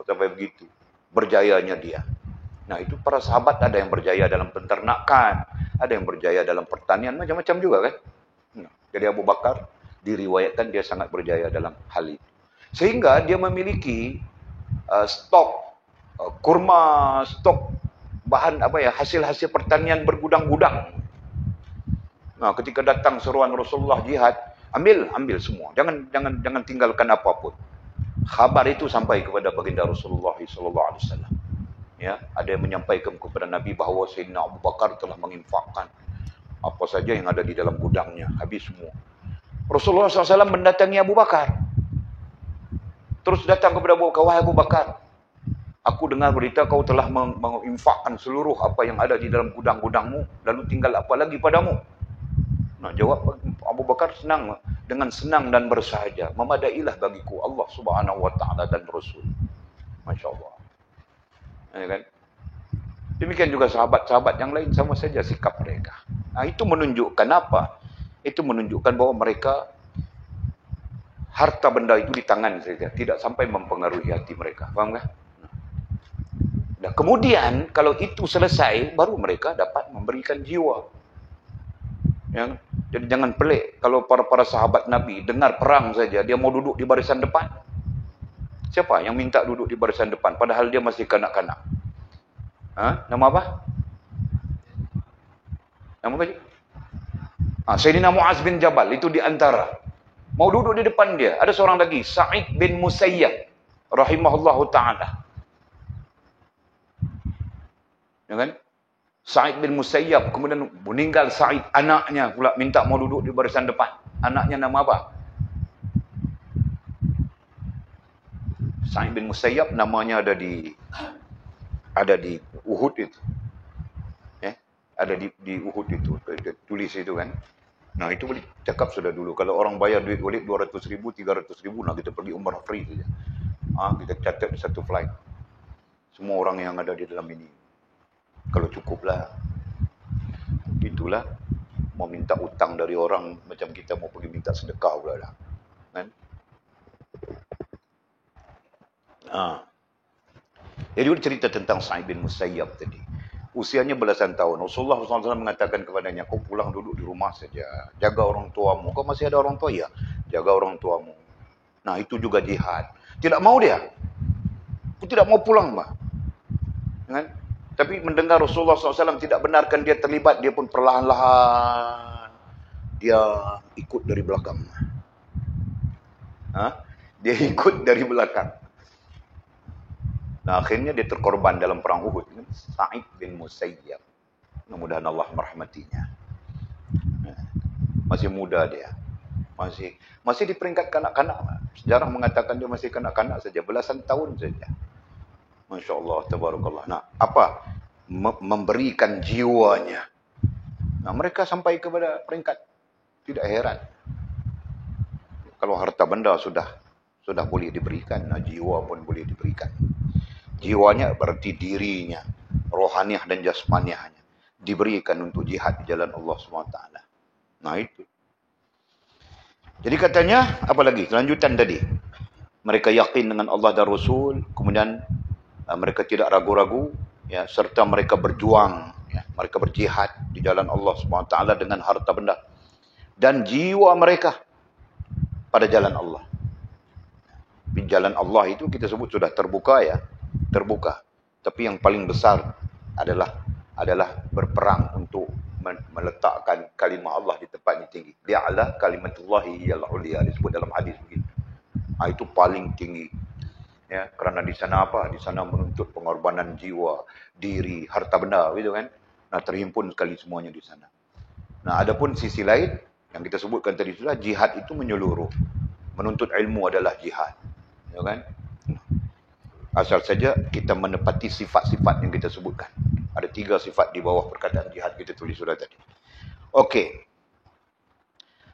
Sampai begitu berjayanya dia. Nah, itu para sahabat ada yang berjaya dalam peternakan, ada yang berjaya dalam pertanian, macam-macam juga kan. Jadi Abu Bakar diriwayatkan dia sangat berjaya dalam hal itu. Sehingga dia memiliki stok kurma, stok bahan hasil-hasil pertanian bergudang-gudang. Nah, ketika datang seruan Rasulullah jihad, ambil semua. Jangan tinggalkan apapun. Khabar itu sampai kepada baginda Rasulullah SAW. Ya, ada yang menyampaikan kepada Nabi bahawa Sayyidina Abu Bakar telah menginfakkan apa saja yang ada di dalam gudangnya, habis semua. Rasulullah SAW mendatangi Abu Bakar. Terus datang kepada Abu Bakar, wahai Abu Bakar, aku dengar berita kau telah menginfakkan seluruh apa yang ada di dalam gudang-gudangmu, lalu tinggal apa lagi padamu? Nah, jawab Abu Bakar dengan senang dan bersahaja, memadailah bagiku Allah Subhanahu wa taala dan Rasul. Masya-Allah. Ya kan? Demikian juga sahabat-sahabat yang lain sama saja sikap mereka. Nah, itu menunjukkan apa? Itu menunjukkan bahawa mereka harta benda itu di tangan saja, tidak sampai mempengaruhi hati mereka. Faham tak? Nah, kemudian kalau itu selesai, baru mereka dapat memberikan jiwa. Ya, jadi jangan pelik kalau para sahabat Nabi dengar perang saja, dia mau duduk di barisan depan. Siapa yang minta duduk di barisan depan padahal dia masih kanak-kanak? Nama apa? Nama apa? Sayyidina Muaz bin Jabal itu di antara. Mau duduk di depan dia. Ada seorang lagi, Sa'id bin Musayyab rahimahullahu ta'ala. Ya kan? Sa'id bin Musayyab, kemudian meninggal Sa'id, anaknya pula minta mau duduk di barisan depan. Anaknya nama apa? Sa'id bin Musayyab namanya ada di Uhud itu. Ya, ada di Uhud itu, tulis itu kan. Nah, itu boleh cakap sudah dulu. Kalau orang bayar duit Walid 200 ribu, 300 ribu, nah kita pergi umrah free saja. Kita catat satu flight. Semua orang yang ada di dalam ini. Kalau cukuplah. Itulah. Mau minta utang dari orang, macam kita mau pergi minta sedekah pula lah. Kan? Jadi dia cerita tentang Sa'id bin Musayyab tadi. Usianya belasan tahun. Rasulullah SAW mengatakan kepadanya, kau pulang duduk di rumah saja. Jaga orang tuamu. Kau masih ada orang tua? Ya. Jaga orang tuamu. Nah, itu juga jihad. Tidak mau dia. Aku tidak mau pulang, Mbak. Kan? Tapi mendengar Rasulullah SAW tidak benarkan dia terlibat, dia pun perlahan-lahan dia ikut dari belakang. Dia ikut dari belakang. Nah, akhirnya dia terkorban dalam perang Uhud. Sa'id bin Musayyab. Mudah-mudahan Allah merahmatinya. Masih muda dia. Masih di peringkat kanak-kanak. Sejarah mengatakan dia masih kanak-kanak saja, belasan tahun saja. Masya Allah, tabarakallah. Nah, apa? Memberikan jiwanya. Nah, mereka sampai kepada peringkat tidak heran. Kalau harta benda sudah boleh diberikan, nah, jiwa pun boleh diberikan. Jiwanya berarti dirinya, rohaniah dan jasmaniahnya diberikan untuk jihad di jalan Allah SWT. Nah, itu. Jadi katanya, apa lagi? Kelanjutan tadi. Mereka yakin dengan Allah dan Rasul, kemudian mereka tidak ragu-ragu, ya, serta mereka berjuang, ya, mereka berjihad di jalan Allah SWT dengan harta benda dan jiwa mereka pada jalan Allah. Di jalan Allah itu kita sebut sudah terbuka, ya, terbuka. Tapi yang paling besar adalah berperang untuk meletakkan kalimah Allah di tempat yang tinggi. Li'ala kalimatullahi hiyal uliya, disebut dalam hadis begitu. Itu paling tinggi. Ya, kerana di sana apa? Di sana menuntut pengorbanan jiwa, diri, harta benda, gitu kan? Nah, terhimpun sekali semuanya di sana. Nah, adapun sisi lain yang kita sebutkan tadi sudah, jihad itu menyeluruh. Menuntut ilmu adalah jihad, ya kan? Asal saja kita menepati sifat-sifat yang kita sebutkan. Ada 3 sifat di bawah perkataan jihad kita tulis sudah tadi. Okey.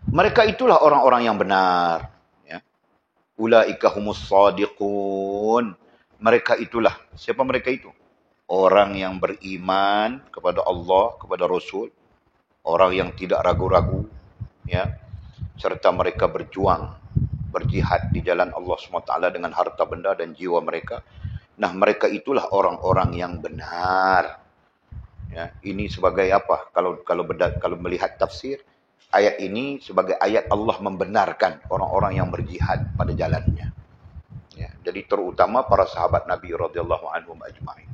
Mereka itulah orang-orang yang benar. Ya. Ulaika humus sadiqun. Mereka itulah. Siapa mereka itu? Orang yang beriman kepada Allah, kepada Rasul. Orang yang tidak ragu-ragu. Ya. Serta mereka berjuang, berjihad di jalan Allah SWT dengan harta benda dan jiwa mereka. Nah, mereka itulah orang-orang yang benar. Ya, ini sebagai apa? Kalau melihat tafsir, ayat ini sebagai ayat Allah membenarkan orang-orang yang berjihad pada jalannya. Ya, jadi terutama para sahabat Nabi radhiyallahu anhum ajma'in.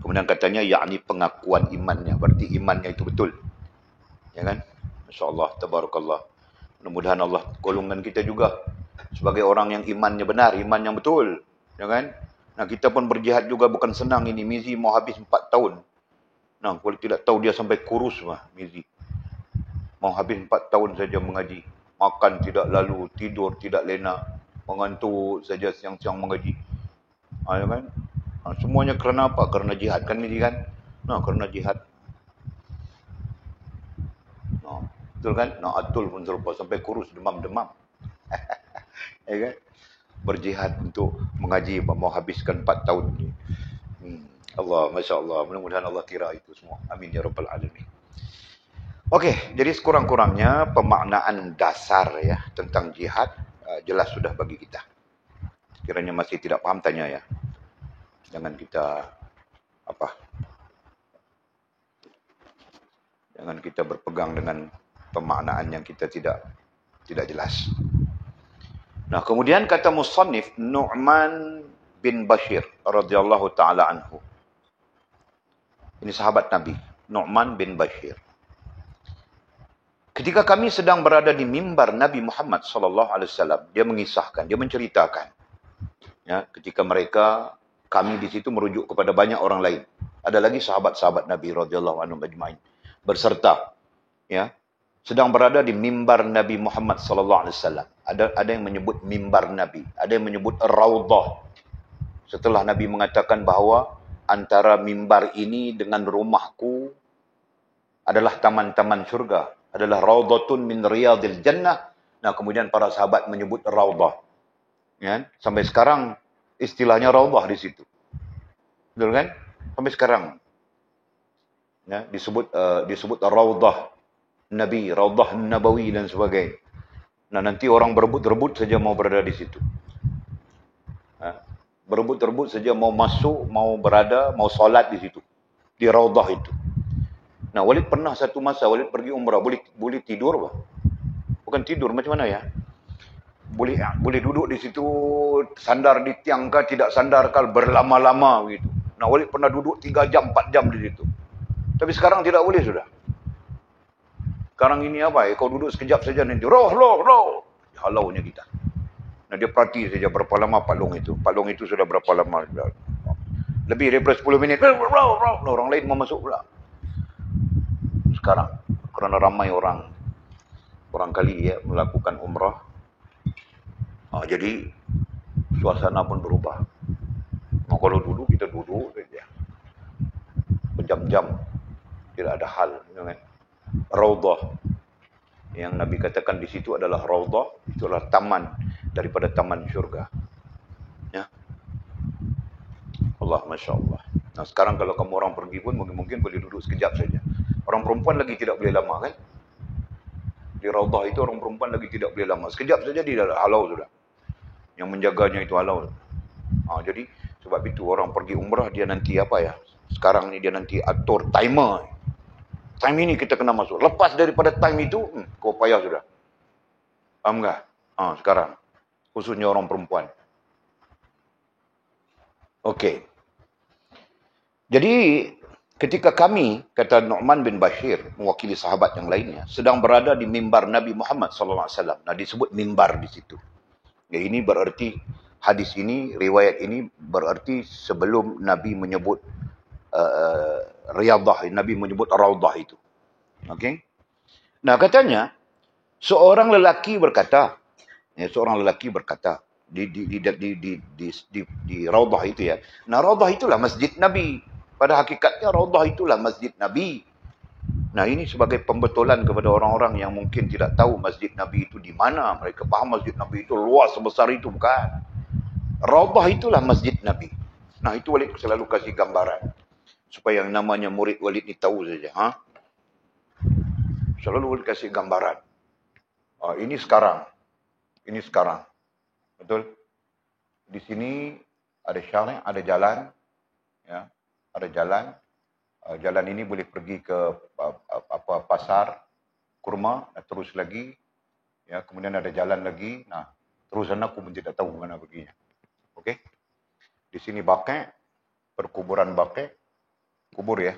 Kemudian katanya, yakni pengakuan imannya. Berarti imannya itu betul. Ya kan? Masya Allah, tabarakallah. Mudah-mudahan Allah golongan kita juga sebagai orang yang imannya benar, iman yang betul. Ya kan? Nah, kita pun berjihad juga bukan senang ini. Mizi mau habis 4 tahun. Nah, kalau tidak tahu dia sampai kurus mah, Mizi. Mau habis 4 tahun saja mengaji. Makan tidak lalu, tidur tidak lena. Mengantuk saja siang-siang mengaji. Ya kan? Nah, semuanya kerana apa? Kerana jihad kan, Mizi kan? Nah, kerana jihad. Nah, betul kan? Nah, Atul pun serupa. Sampai kurus, demam-demam. Ya kan? Berjihad untuk mengaji, mau habiskan 4 tahun ni. Allah, Masya Allah. Mudah-mudahan Allah kira itu semua. Amin ya Rabbal Alamin. Okey, jadi sekurang-kurangnya pemaknaan dasar, ya, tentang jihad jelas sudah bagi kita. Kiranya masih tidak faham, tanya, ya. Jangan kita jangan kita berpegang dengan pemaknaan yang kita tidak jelas. Nah, kemudian kata musannif Nu'man bin Bashir radhiyallahu taala anhu. Ini sahabat Nabi, Nu'man bin Bashir. Ketika kami sedang berada di mimbar Nabi Muhammad sallallahu alaihi wasallam, dia mengisahkan, dia menceritakan, ya, ketika kami di situ merujuk kepada banyak orang lain. Ada lagi sahabat-sahabat Nabi radhiyallahu anhum ajma'in berserta, ya. Sedang berada di mimbar Nabi Muhammad sallallahu alaihi wasallam. Ada yang menyebut mimbar Nabi, ada yang menyebut raudhah. Setelah Nabi mengatakan bahawa antara mimbar ini dengan rumahku adalah taman-taman syurga, adalah raudhatun min riyadil jannah. Nah, kemudian para sahabat menyebut raudhah. Ya, sampai sekarang istilahnya raudhah di situ. Betul kan? Sampai sekarang. Ya, disebut raudhah Nabi, raudhah Nabawi dan sebagainya. Nah, nanti orang berebut-rebut saja mau berada di situ. Berebut-rebut saja mau masuk, mau berada, mau solat di situ. Di raudhah itu. Nah, Walid pernah satu masa, Walid pergi umrah. Boleh tidur, bah. Bukan tidur, macam mana ya? Boleh duduk di situ, sandar di tiang kah, tidak sandar kah, berlama-lama gitu. Nah, Walid pernah duduk 3 jam, 4 jam di situ. Tapi sekarang tidak boleh sudah. Sekarang ini apa ya? Kau duduk sekejap saja nanti. Roh. Halaunya kita. Nah, dia perhati saja berapa lama palung itu. Palung itu sudah berapa lama. Lebih daripada 10 minit. Orang lain mau masuk pula. Sekarang. Kerana ramai orang. barangkali ya melakukan umrah. Jadi suasana pun berubah. Kalau dulu kita duduk saja berjam-jam, tidak ada hal. Raudhah yang Nabi katakan di situ adalah raudhah, itulah taman daripada taman syurga. Ya, Allah, Masya Allah. Nah sekarang kalau kamu orang pergi pun mungkin boleh duduk sekejap saja. Orang perempuan lagi tidak boleh lama kan? Di raudhah itu orang perempuan lagi tidak boleh lama. Sekejap saja dia dah halau sudah. Yang menjaganya itu halau. Jadi sebab itu orang pergi umrah dia nanti apa ya? Sekarang ni dia nanti atur timer. Time ini kita kena masuk. Lepas daripada time itu, kau payah sudah. Faham tak? Sekarang. Khususnya orang perempuan. Okey. Jadi, ketika kami, kata Nu'man bin Bashir, mewakili sahabat yang lainnya, sedang berada di mimbar Nabi Muhammad SAW. Nah, disebut mimbar di situ. Ya, ini berarti, hadis ini, riwayat ini berarti sebelum Nabi menyebut riyadah, Nabi menyebut raudhah itu. Okey. Nah, katanya seorang lelaki berkata di raudhah itu ya. Nah, raudhah itulah masjid Nabi. Pada hakikatnya raudhah itulah masjid Nabi. Nah, ini sebagai pembetulan kepada orang-orang yang mungkin tidak tahu masjid Nabi itu di mana. Mereka faham masjid Nabi itu luas sebesar itu, bukan. Raudhah itulah masjid Nabi. Nah, itu Walid selalu kasih gambaran supaya yang namanya murid Walid ni tahu saja. Selalu kasih gambaran. Ini sekarang. Betul? Di sini ada syarah, ada jalan. Ya, ada jalan. Jalan ini boleh pergi ke pasar kurma, terus lagi. Ya, kemudian ada jalan lagi. Nah, terusan aku pun tidak tahu mana perginya. Okey? Di sini Baqi', perkuburan Baqi', kubur ya.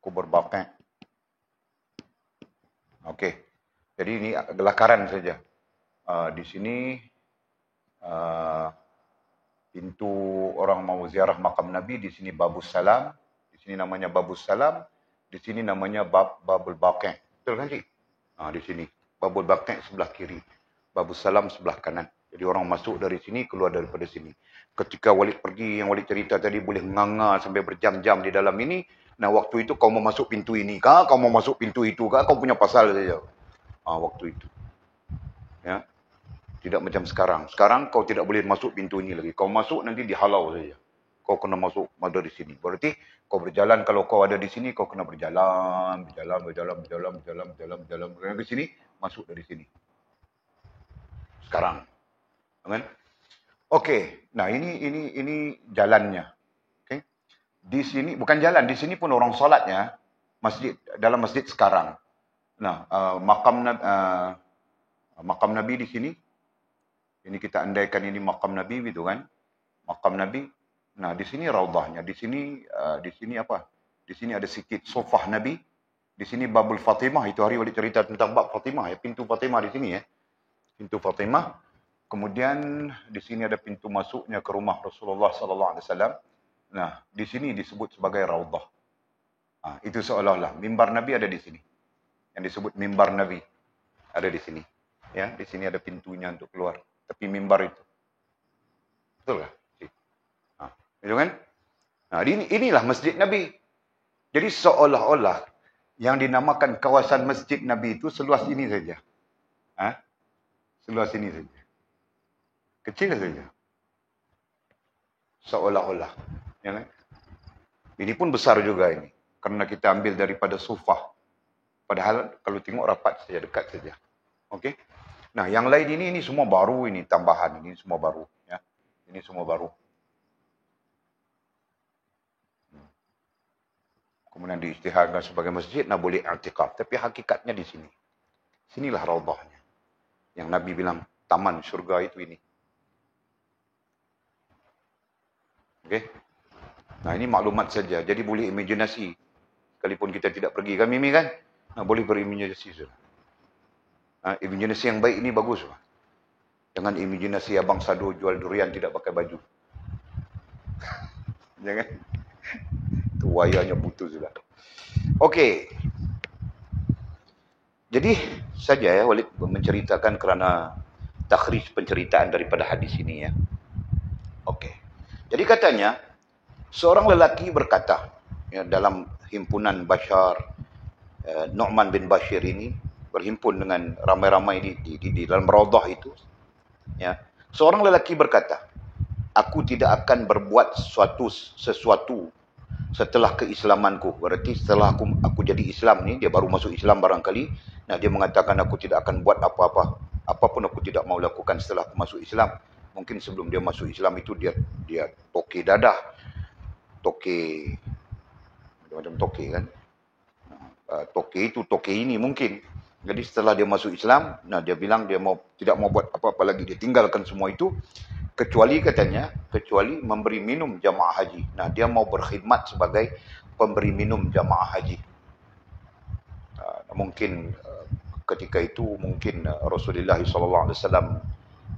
Kubur Baqi'. Okey. Jadi ini gelakaran saja. Di sini pintu orang mau ziarah makam Nabi, di sini Babus Salam, di sini namanya Babus Salam, di sini namanya Babul Baqi'. Betul kan, Cik? Di sini Babul Baqi' sebelah kiri, Babus Salam sebelah kanan. Jadi orang masuk dari sini, keluar daripada sini. Ketika Walid pergi, yang Walid cerita tadi, boleh nganga sampai berjam-jam di dalam ini. Nah, waktu itu kau mau masuk pintu ini kah? Kau mau masuk pintu itu kah? Kau punya pasal saja. Waktu itu. Ya. Tidak macam sekarang. Sekarang kau tidak boleh masuk pintu ini lagi. Kau masuk nanti dihalau saja. Kau kena masuk dari sini. Berarti kau berjalan, kalau kau ada di sini, kau kena berjalan ke sini, masuk dari sini. Sekarang. Kan? Okey. Nah, ini jalannya. Okey. Di sini bukan jalan, di sini pun orang solatnya dalam masjid sekarang. Nah, makam Nabi di sini. Ini kita andaikan ini makam Nabi gitu kan. Makam Nabi. Nah, di sini raudhahnya. Di sini apa? Di sini ada sikit sofah Nabi. Di sini Babul Fatimah. Itu hari Walid cerita tentang Bab Fatimah ya. Pintu Fatimah di sini ya. Pintu Fatimah. Kemudian di sini ada pintu masuknya ke rumah Rasulullah sallallahu alaihi wasallam. Nah, di sini disebut sebagai raudhah. Itu seolah-olah mimbar Nabi ada di sini. Yang disebut mimbar Nabi ada di sini. Ya, di sini ada pintunya untuk keluar. Tapi mimbar itu. Betul tak? Itu kan? Nah, inilah masjid Nabi. Jadi seolah-olah yang dinamakan kawasan masjid Nabi itu seluas ini saja. Seluas ini saja. Kecil saja. Seolah-olah. Ya kan? Ini pun besar juga ini. Karena kita ambil daripada sufah. Padahal kalau tengok rapat saja, dekat saja. Okey? Nah, yang lain ini semua baru, ini tambahan, ini semua baru. Ya. Ini semua baru. Kemudian diisytiharkan sebagai masjid, nah boleh i'tikaf. Tapi hakikatnya di sini. Sinilah raudhahnya. Yang Nabi bilang, taman syurga itu ini. Okey? Nah, ini maklumat saja. Jadi boleh imajinasi. Sekalipun kita tidak pergi. Kan Mimi kan? Nah, boleh berimajinasi sudah. Imajinasi yang baik ini bagus. Jangan imajinasi abang Sado jual durian tidak pakai baju. Jangan. Itu wayanya putus sudah. Okey. Jadi saja ya Walid menceritakan kerana takhrij penceritaan daripada hadis ini ya. Okey. Jadi katanya seorang lelaki berkata ya, dalam himpunan Bashar, Nu'man bin Bashir ini berhimpun dengan ramai-ramai di dalam raudhah itu ya. Seorang lelaki berkata, aku tidak akan berbuat sesuatu setelah keislamanku. Berarti setelah aku jadi Islam ni, dia baru masuk Islam barangkali. Nah, dia mengatakan aku tidak akan buat apa-apa. Apapun aku tidak mau lakukan setelah aku masuk Islam. Mungkin sebelum dia masuk Islam itu dia toke dadah. Toke, macam-macam toke kan. Toke itu, toke ini mungkin. Jadi setelah dia masuk Islam, nah dia bilang dia tidak mau buat apa-apa lagi. Dia tinggalkan semua itu. Kecuali katanya, kecuali memberi minum jamaah haji. Nah, dia mau berkhidmat sebagai pemberi minum jamaah haji. Mungkin ketika itu mungkin Rasulullah SAW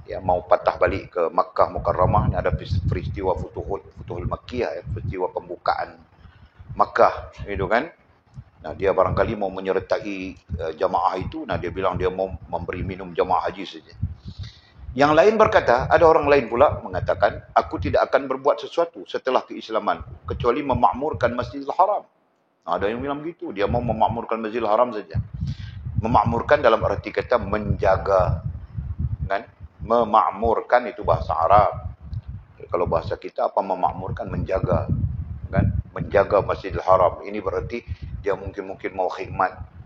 ya mau patah balik ke Makkah Mukarramah. Ada peristiwa Futuhul Makkiyah, peristiwa pembukaan Makkah, itu kan. Nah, dia barangkali mau menyertai jamaah itu. Nah, dia bilang dia mau memberi minum jamaah haji saja. Yang lain berkata, ada orang lain pula mengatakan, aku tidak akan berbuat sesuatu setelah keislamanku, kecuali memakmurkan Masjidil Haram. Ada yang bilang begitu, dia mau memakmurkan Masjidil Haram saja. Memakmurkan dalam arti kata menjaga. Kan? Memakmurkan itu bahasa Arab. Kalau bahasa kita apa memakmurkan? Menjaga. Kan? Menjaga Masjidil Haram. Ini berarti dia mungkin mau khidmat.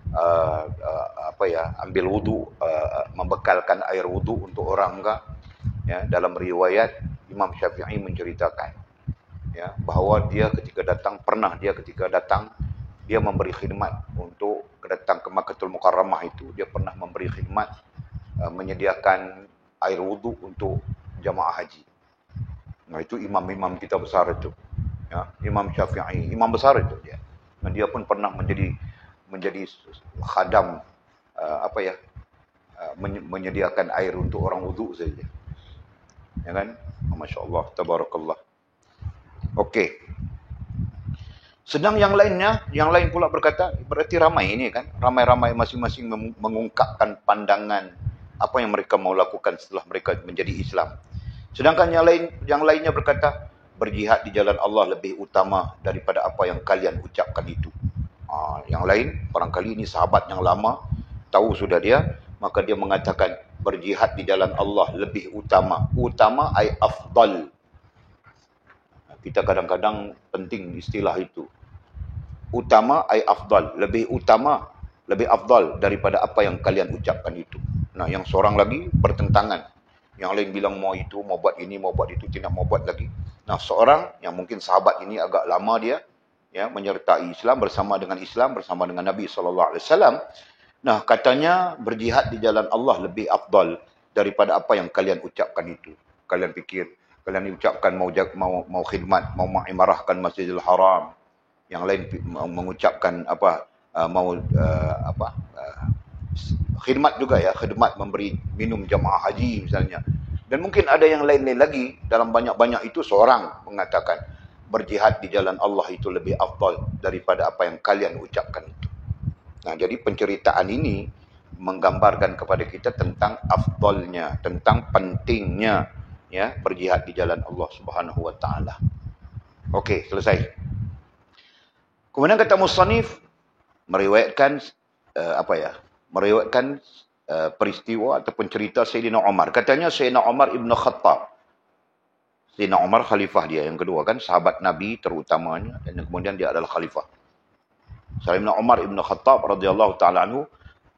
Ambil wudu, membekalkan air wudu untuk orang enggak ya. Dalam riwayat Imam Syafi'i menceritakan ya bahawa dia ketika datang dia memberi khidmat untuk datang ke Makkahul Mukarramah itu. Dia pernah memberi khidmat menyediakan air wudu untuk jamaah haji. Nah, itu imam-imam kita besar itu ya, Imam Syafi'i, imam besar itu dia. Nah, dia pun pernah menjadi khadam menyediakan air untuk orang wudu saja. Ya kan? Masya-Allah, tabarakallah. Okey. Sedang yang lain pula berkata, berarti ramai ini kan, ramai-ramai masing-masing mengungkapkan pandangan apa yang mereka mau lakukan setelah mereka menjadi Islam. Sedangkan yang lainnya berkata, berjihad di jalan Allah lebih utama daripada apa yang kalian ucapkan itu. Yang lain, barangkali ini sahabat yang lama, tahu sudah dia, maka dia mengatakan berjihad di jalan Allah lebih utama. Utama ay afdal. Kita kadang-kadang penting istilah itu. Utama ay afdal, lebih utama, lebih afdal daripada apa yang kalian ucapkan itu. Nah, yang seorang lagi bertentangan. Yang lain bilang mau itu, mau buat ini, mau buat itu, tidak mau buat lagi. Nah, seorang yang mungkin sahabat ini agak lama dia, ya, menyertai Islam bersama dengan Nabi SAW. Nah, katanya berjihad di jalan Allah lebih afdal daripada apa yang kalian ucapkan itu. Kalian fikir, kalian ucapkan mau khidmat, mau mengimarahkan Masjidil Haram. Yang lain mengucapkan khidmat juga ya, khidmat memberi minum jamaah haji misalnya. Dan mungkin ada yang lain-lain lagi. Dalam banyak-banyak itu seorang mengatakan berjihad di jalan Allah itu lebih afdal daripada apa yang kalian ucapkan itu. Nah, jadi penceritaan ini menggambarkan kepada kita tentang afdalnya, tentang pentingnya ya berjihad di jalan Allah Subhanahu wa taala. Okey, selesai. Kemudian kata musannif meriwayatkan peristiwa ataupun cerita Sayyidina Umar. Katanya Sayyidina Umar Ibn Khattab. Sayyidina Umar khalifah dia yang kedua kan, sahabat Nabi terutamanya, dan kemudian dia adalah khalifah. Sayyidina Umar Ibn Khattab radhiyallahu taala anhu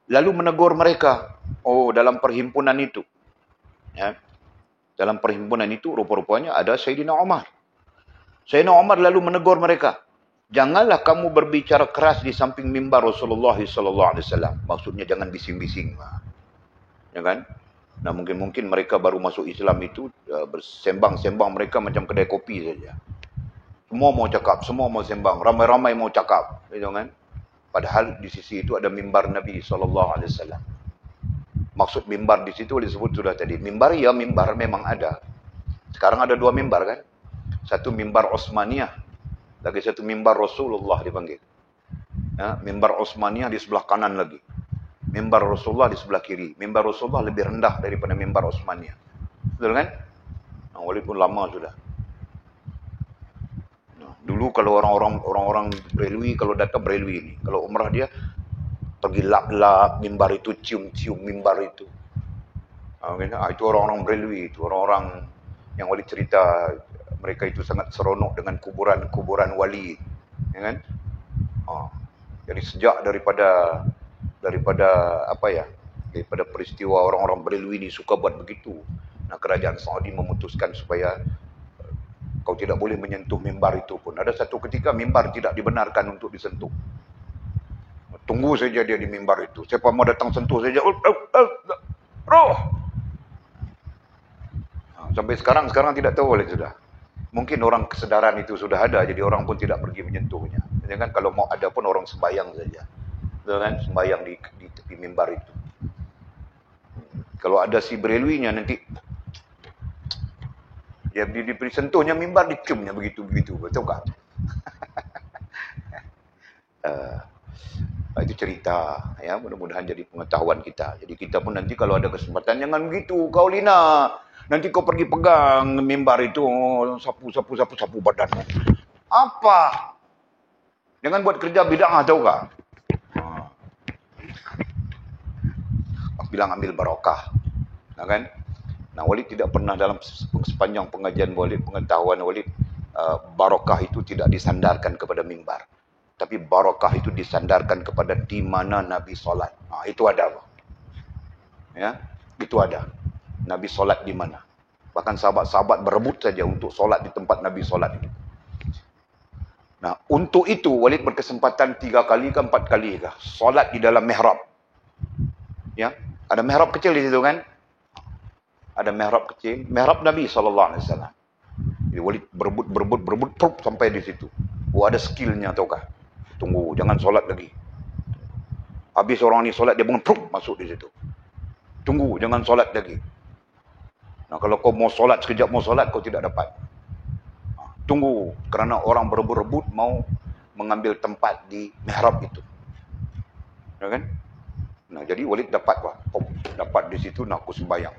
lalu menegur mereka. Dalam perhimpunan itu. Ya. Dalam perhimpunan itu rupa-rupanya ada Sayyidina Umar. Sayyidina Umar lalu menegur mereka. Janganlah kamu berbicara keras di samping mimbar Rasulullah SAW. Maksudnya jangan bising-bising. Ya kan? Nah, mungkin mereka baru masuk Islam itu, bersembang-sembang mereka macam kedai kopi saja. Semua mau cakap, semua mau sembang, ramai-ramai mau cakap. Gitu kan? Padahal di sisi itu ada mimbar Nabi SAW. Maksud mimbar di situ disebut sudah tadi. Mimbar ya mimbar memang ada. Sekarang ada dua mimbar kan? Satu mimbar Osmaniyah. Lagi satu mimbar Rasulullah dipanggil. Ya, mimbar Osmaniyah di sebelah kanan lagi. Mimbar Rasulullah di sebelah kiri. Mimbar Rasulullah lebih rendah daripada mimbar Utsmaniyah. Betul kan? Walaupun lama sudah. Dulu kalau orang-orang Berelwi, kalau datang Berelwi ni, kalau umrah dia pergi lap-lap mimbar itu, cium-cium mimbar itu. Itu orang-orang Berelwi, itu orang-orang yang wali cerita, mereka itu sangat seronok dengan kuburan-kuburan wali, ya kan? Jadi sejak daripada peristiwa orang-orang Berelwi ini suka buat begitu. Nah, kerajaan Saudi memutuskan supaya kau tidak boleh menyentuh mimbar itu pun. Ada satu ketika mimbar tidak dibenarkan untuk disentuh. Tunggu saja dia di mimbar itu. Siapa mau datang sentuh saja. Roh. Sampai sekarang tidak tahu oleh sudah. Mungkin orang kesedaran itu sudah ada, jadi orang pun tidak pergi menyentuhnya. Jangan kalau mau ada pun orang sembahyang saja. Kan? Sembahyang di tepi mimbar itu. Kalau ada si Berelwinya nanti dia diberi sentuhnya mimbar, diciumnya begitu-begitu. Betul tak? Itu cerita, ya, mudah-mudahan jadi pengetahuan kita. Jadi kita pun nanti kalau ada kesempatan, jangan begitu kau Lina. Nanti kau pergi pegang mimbar itu, sapu badanmu. Apa? Jangan buat kerja bid'ah, tahu tak? Bilang ambil barokah. Nah, kan? Nah, Walid tidak pernah dalam sepanjang pengajian Walid, pengetahuan Walid, barokah itu tidak disandarkan kepada mimbar. Tapi barokah itu disandarkan kepada di mana Nabi solat. Itu ada. Ya, itu ada. Nabi solat di mana. Bahkan sahabat-sahabat berebut saja untuk solat di tempat Nabi solat itu. Nah, untuk itu Walid berkesempatan 3 kali ke 4 kali solat di dalam mihrab. Ya, ada mihrab kecil di situ kan? Ada mihrab kecil, mihrab Nabi SAW. Jadi Walid berebut sampai di situ. Ada skillnya taukah? Tunggu, jangan solat lagi. Habis orang ni solat, dia bangun, masuk di situ. Tunggu, jangan solat lagi. Nah, kalau kau mau solat, sekejap mau solat, kau tidak dapat. Tunggu, kerana orang berebut-rebut mau mengambil tempat di mihrab itu. Ya kan? Nah, jadi Walid dapat di situ, nak aku sembahyang.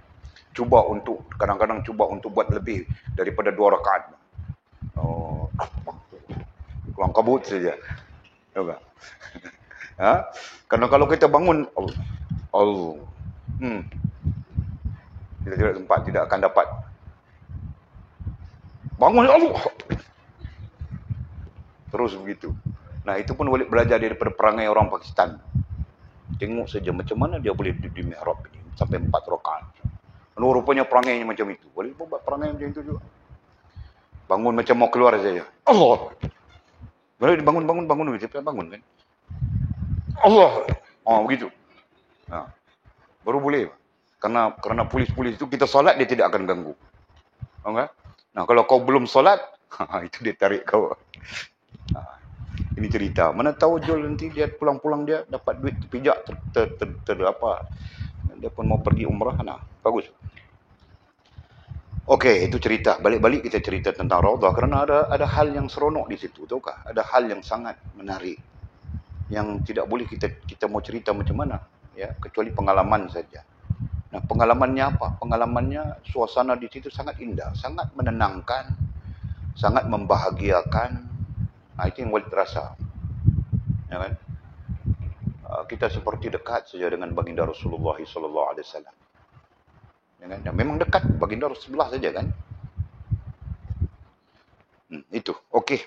Kadang-kadang cuba untuk buat lebih daripada 2 rakaat. Kelang kabut saja. Tahu tak? Karena kalau kita bangun, Allah. Kita tidak sempat, tidak akan dapat. Bangun, Allah. Terus begitu. Nah, itu pun Walid belajar daripada perangai orang Pakistan. Tengok saja macam mana dia boleh duduk di mihrab ini sampai 4 rakaat. Lalu rupanya perangainya macam itu. Walid pun buat perangai macam itu juga. Bangun macam mau keluar saja. Allah. Walid bangun. Dia bangun kan. Allah. Begitu. Baru boleh. Kerana polis-polis itu kita solat, dia tidak akan ganggu. Okay? Nah, kalau kau belum solat, itu dia tarik kau. Ini cerita. Mana tahu Jol nanti dia pulang-pulang dia dapat duit terpijak apa. Dia pun mau pergi umrah. Nah, bagus. Okey, itu cerita. Balik-balik kita cerita tentang Raudhah kerana ada hal yang seronok di situ, tahukah? Ada hal yang sangat menarik yang tidak boleh kita mau cerita macam mana, ya, kecuali pengalaman saja. Nah, pengalamannya apa? Pengalamannya suasana di situ sangat indah, sangat menenangkan, sangat membahagiakan. Nah, itu yang Walid terasa. Ya kan? Kita seperti dekat saja dengan baginda Rasulullah SAW. Ya kan? Memang dekat, baginda sebelah saja kan. Itu, okey.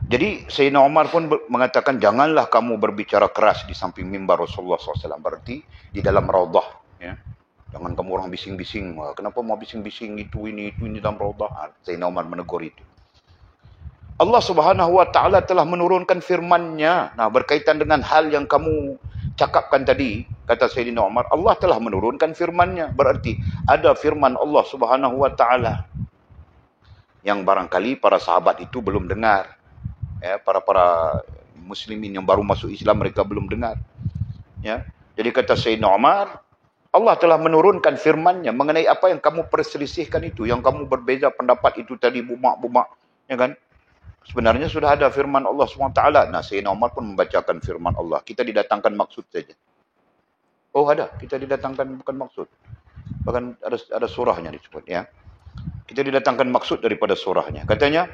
Jadi Sayyidina Umar pun mengatakan, janganlah kamu berbicara keras di samping mimbar Rasulullah SAW. Berarti di dalam Raudhah. Ya. Jangan kamu orang bising-bising. Kenapa mau bising-bising ini dalam Raudhah? Sayyidina Umar menegur itu. Allah Subhanahu Wa Taala telah menurunkan firman-Nya. Nah, berkaitan dengan hal yang kamu cakapkan tadi, kata Sayyidina Umar, Allah telah menurunkan firman-Nya. Berarti ada firman Allah Subhanahu Wa Taala yang barangkali para sahabat itu belum dengar. Ya, para muslimin yang baru masuk Islam, mereka belum dengar. Ya. Jadi kata Sayyidina Umar, Allah telah menurunkan firman-Nya mengenai apa yang kamu perselisihkan itu, yang kamu berbeza pendapat itu tadi, bumak-bumak, ya kan? Sebenarnya sudah ada firman Allah SWT. Nah, Sayyidina Umar pun membacakan firman Allah. Kita didatangkan maksud saja. Oh ada, kita didatangkan bukan maksud. Bahkan ada surahnya disebut ya. Kita didatangkan maksud daripada surahnya. Katanya,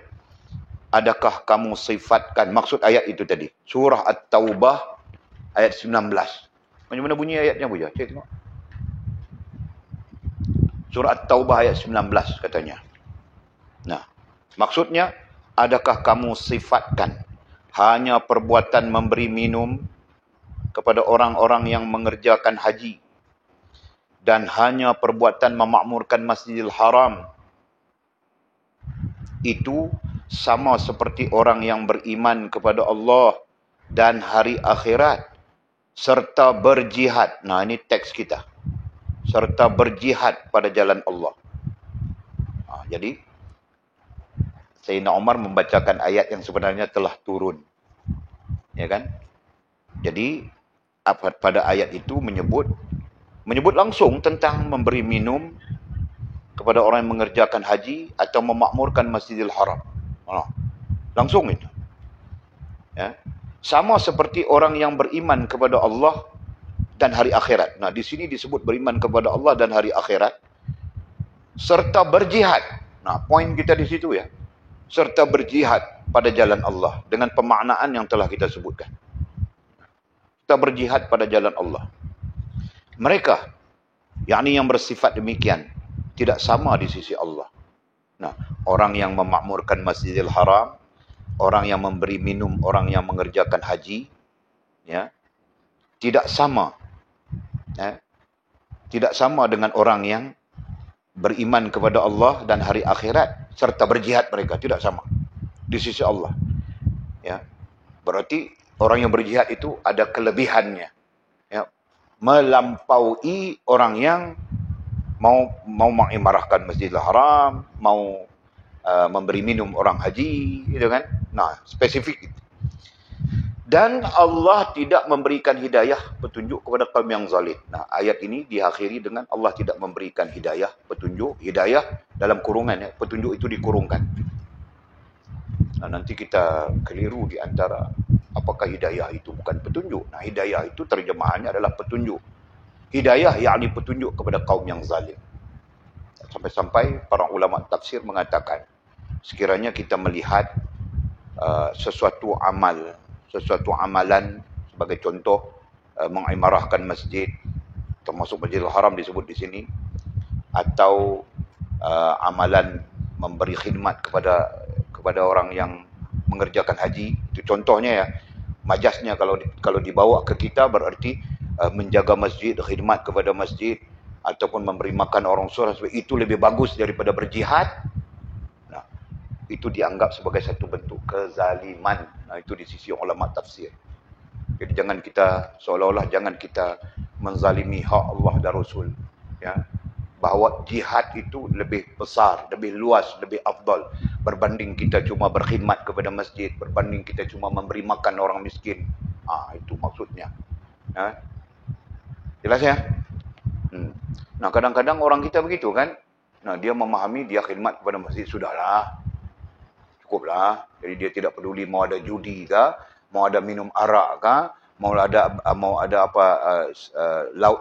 adakah kamu sifatkan, maksud ayat itu tadi. Surah At-Taubah ayat 19. Macam mana bunyi ayatnya Buya? Cik tengok. Surah At-Taubah ayat 19 katanya. Nah, maksudnya, adakah kamu sifatkan hanya perbuatan memberi minum kepada orang-orang yang mengerjakan haji dan hanya perbuatan memakmurkan Masjidil Haram itu sama seperti orang yang beriman kepada Allah dan hari akhirat serta berjihad. Nah, ini teks kita. Serta berjihad pada jalan Allah. Jadi, Sayyidina Umar membacakan ayat yang sebenarnya telah turun. Ya kan? Jadi, pada ayat itu menyebut langsung tentang memberi minum kepada orang yang mengerjakan haji atau memakmurkan Masjidil Haram. Langsung itu. Ya. Sama seperti orang yang beriman kepada Allah dan hari akhirat. Nah, di sini disebut beriman kepada Allah dan hari akhirat serta berjihad. Nah, poin kita di situ ya. Serta berjihad pada jalan Allah dengan pemaknaan yang telah kita sebutkan. Kita berjihad pada jalan Allah. Mereka, yakni yang bersifat demikian, tidak sama di sisi Allah. Nah, orang yang memakmurkan Masjidil Haram, orang yang memberi minum, orang yang mengerjakan haji, ya, tidak sama. Ya, tidak sama dengan orang yang beriman kepada Allah dan hari akhirat serta berjihad, mereka tidak sama di sisi Allah. Ya, berarti orang yang berjihad itu ada kelebihannya. Ya, melampaui orang yang mau mengimarahkan Masjidil Haram, mau memberi minum orang haji, gitu kan? Nah, spesifik itu. Dan Allah tidak memberikan hidayah petunjuk kepada kaum yang zalim. Nah, ayat ini diakhiri dengan Allah tidak memberikan hidayah petunjuk, hidayah dalam kurungan ya, petunjuk itu dikurungkan. Nah, nanti kita keliru di antara apakah hidayah itu bukan petunjuk. Nah, hidayah itu terjemahannya adalah petunjuk. Hidayah yakni petunjuk kepada kaum yang zalim. Sampai-sampai para ulama tafsir mengatakan, sekiranya kita melihat sesuatu amalan sebagai contoh mengimarahkan masjid, termasuk Masjidil Haram disebut di sini, atau amalan memberi khidmat kepada orang yang mengerjakan haji, itu contohnya ya. Majasnya kalau dibawa ke kita berarti menjaga masjid, khidmat kepada masjid, ataupun memberi makan orang surah, itu lebih bagus daripada berjihad. Nah, itu dianggap sebagai satu bentuk kezaliman. Nah, itu di sisi ulama tafsir. Jadi seolah-olah jangan kita menzalimi hak Allah dan Rasul. Ya, bahawa jihad itu lebih besar, lebih luas, lebih afdal berbanding kita cuma berkhidmat kepada masjid, berbanding kita cuma memberi makan orang miskin. Itu maksudnya. Ya. Jelas ya? Nah, kadang-kadang orang kita begitu kan. Nah, dia memahami dia khidmat kepada masjid, sudahlah. Cukuplah. Jadi dia tidak peduli mau ada judi ke, mau ada minum arak ke, mau ada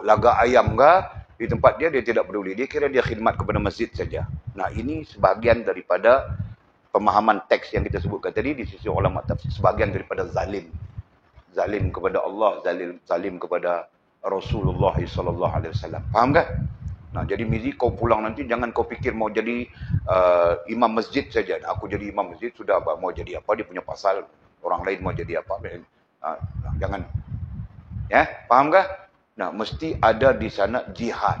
laga ayam ke, di tempat dia tidak peduli. Dia kira dia khidmat kepada masjid saja. Nah, ini sebahagian daripada pemahaman teks yang kita sebutkan tadi di sisi ulama tafsir, sebahagian daripada zalim. Zalim kepada Allah, zalim kepada Rasulullah sallallahu alaihi wasallam. Faham kan? Nah, jadi Mizi, kau pulang nanti jangan kau fikir mau jadi imam masjid saja. Nah, aku jadi imam masjid sudah, mau jadi apa dia punya pasal, orang lain mau jadi apa. Jangan. Ya, faham kah? Nah, mesti ada di sana jihad.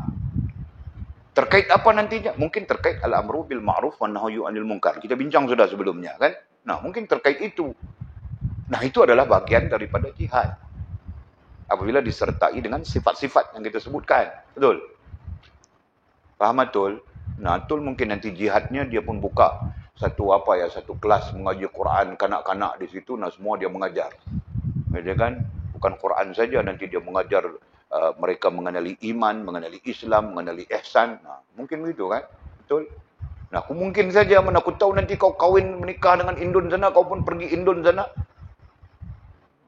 Terkait apa nantinya? Mungkin terkait al-amru bil ma'ruf wa nahyu 'anil munkar. Kita bincang sudah sebelumnya kan? Nah, mungkin terkait itu. Nah, itu adalah bagian daripada jihad. Apabila disertai dengan sifat-sifat yang kita sebutkan. Betul? Faham betul? Nah, betul mungkin nanti jihadnya dia pun buka satu kelas mengaji Quran, kanak-kanak di situ, nah semua dia mengajar. Ya kan? Bukan Quran saja, nanti dia mengajar mereka mengenali iman, mengenali Islam, mengenali ihsan. Nah, mungkin begitu kan? Betul? Nah, aku mungkin saja, mana aku tahu nanti kau kawin menikah dengan Indon sana, kau pun pergi Indon sana.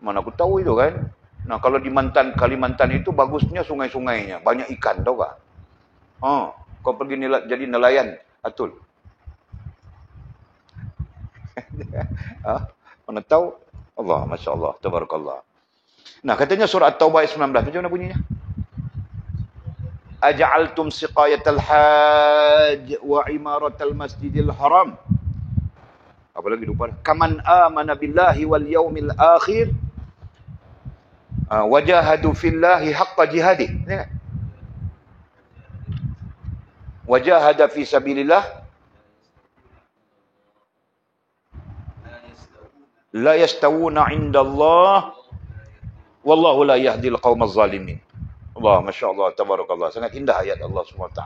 Mana aku tahu itu kan? Nah, kalau di Kalimantan itu bagusnya sungai-sungainya, banyak ikan, tahu tak? Kau pergi jadi nelayan, Atul. Mana tahu? Allah, Masya Allah, Tabarakallah. Nah, katanya surah At-Taubah ayat 19. Macam mana bunyinya? Aja'altum siqayatal hajj wa imaratal masjidil haram. Apa lagi lupa? Kaman amana billahi wal yaumil akhir wajahadu fillahi haqqa jihadih. Wajahada fi sabilillah la yastawuna indallah wallahu la yahdil qawmaz zalimin. Allah, Masya Allah, Tabarakallah. Sangat indah ayat Allah SWT.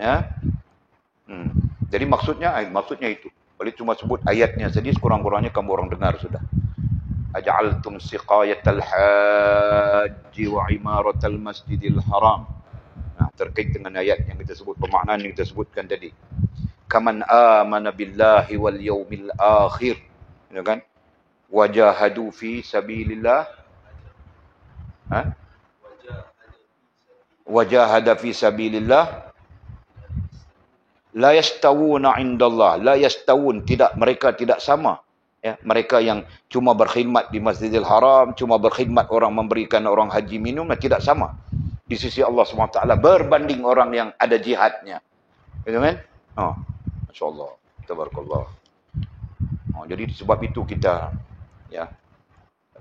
Ya. Jadi maksudnya itu. Boleh cuma sebut ayatnya saja, sekurang-kurangnya kamu orang dengar sudah. Aja'altum siqayatal hajji wa imaratal masjidil haram. Nah, terkait dengan ayat yang kita sebut, pemaknaan yang kita sebutkan tadi. Kaman amana billahi wal yaumil akhir. Ya kan? Wajahadu fi sabilillah. Wajahada fi sabilillah la yastawuna indallah. La yastawun, mereka tidak sama. Ya, mereka yang cuma berkhidmat di Masjidil Haram, cuma berkhidmat orang memberikan orang haji minum, tidak sama di sisi Allah SWT berbanding orang yang ada jihadnya. Gitu kan? Masya-Allah, tabarakallah. Jadi sebab itu kita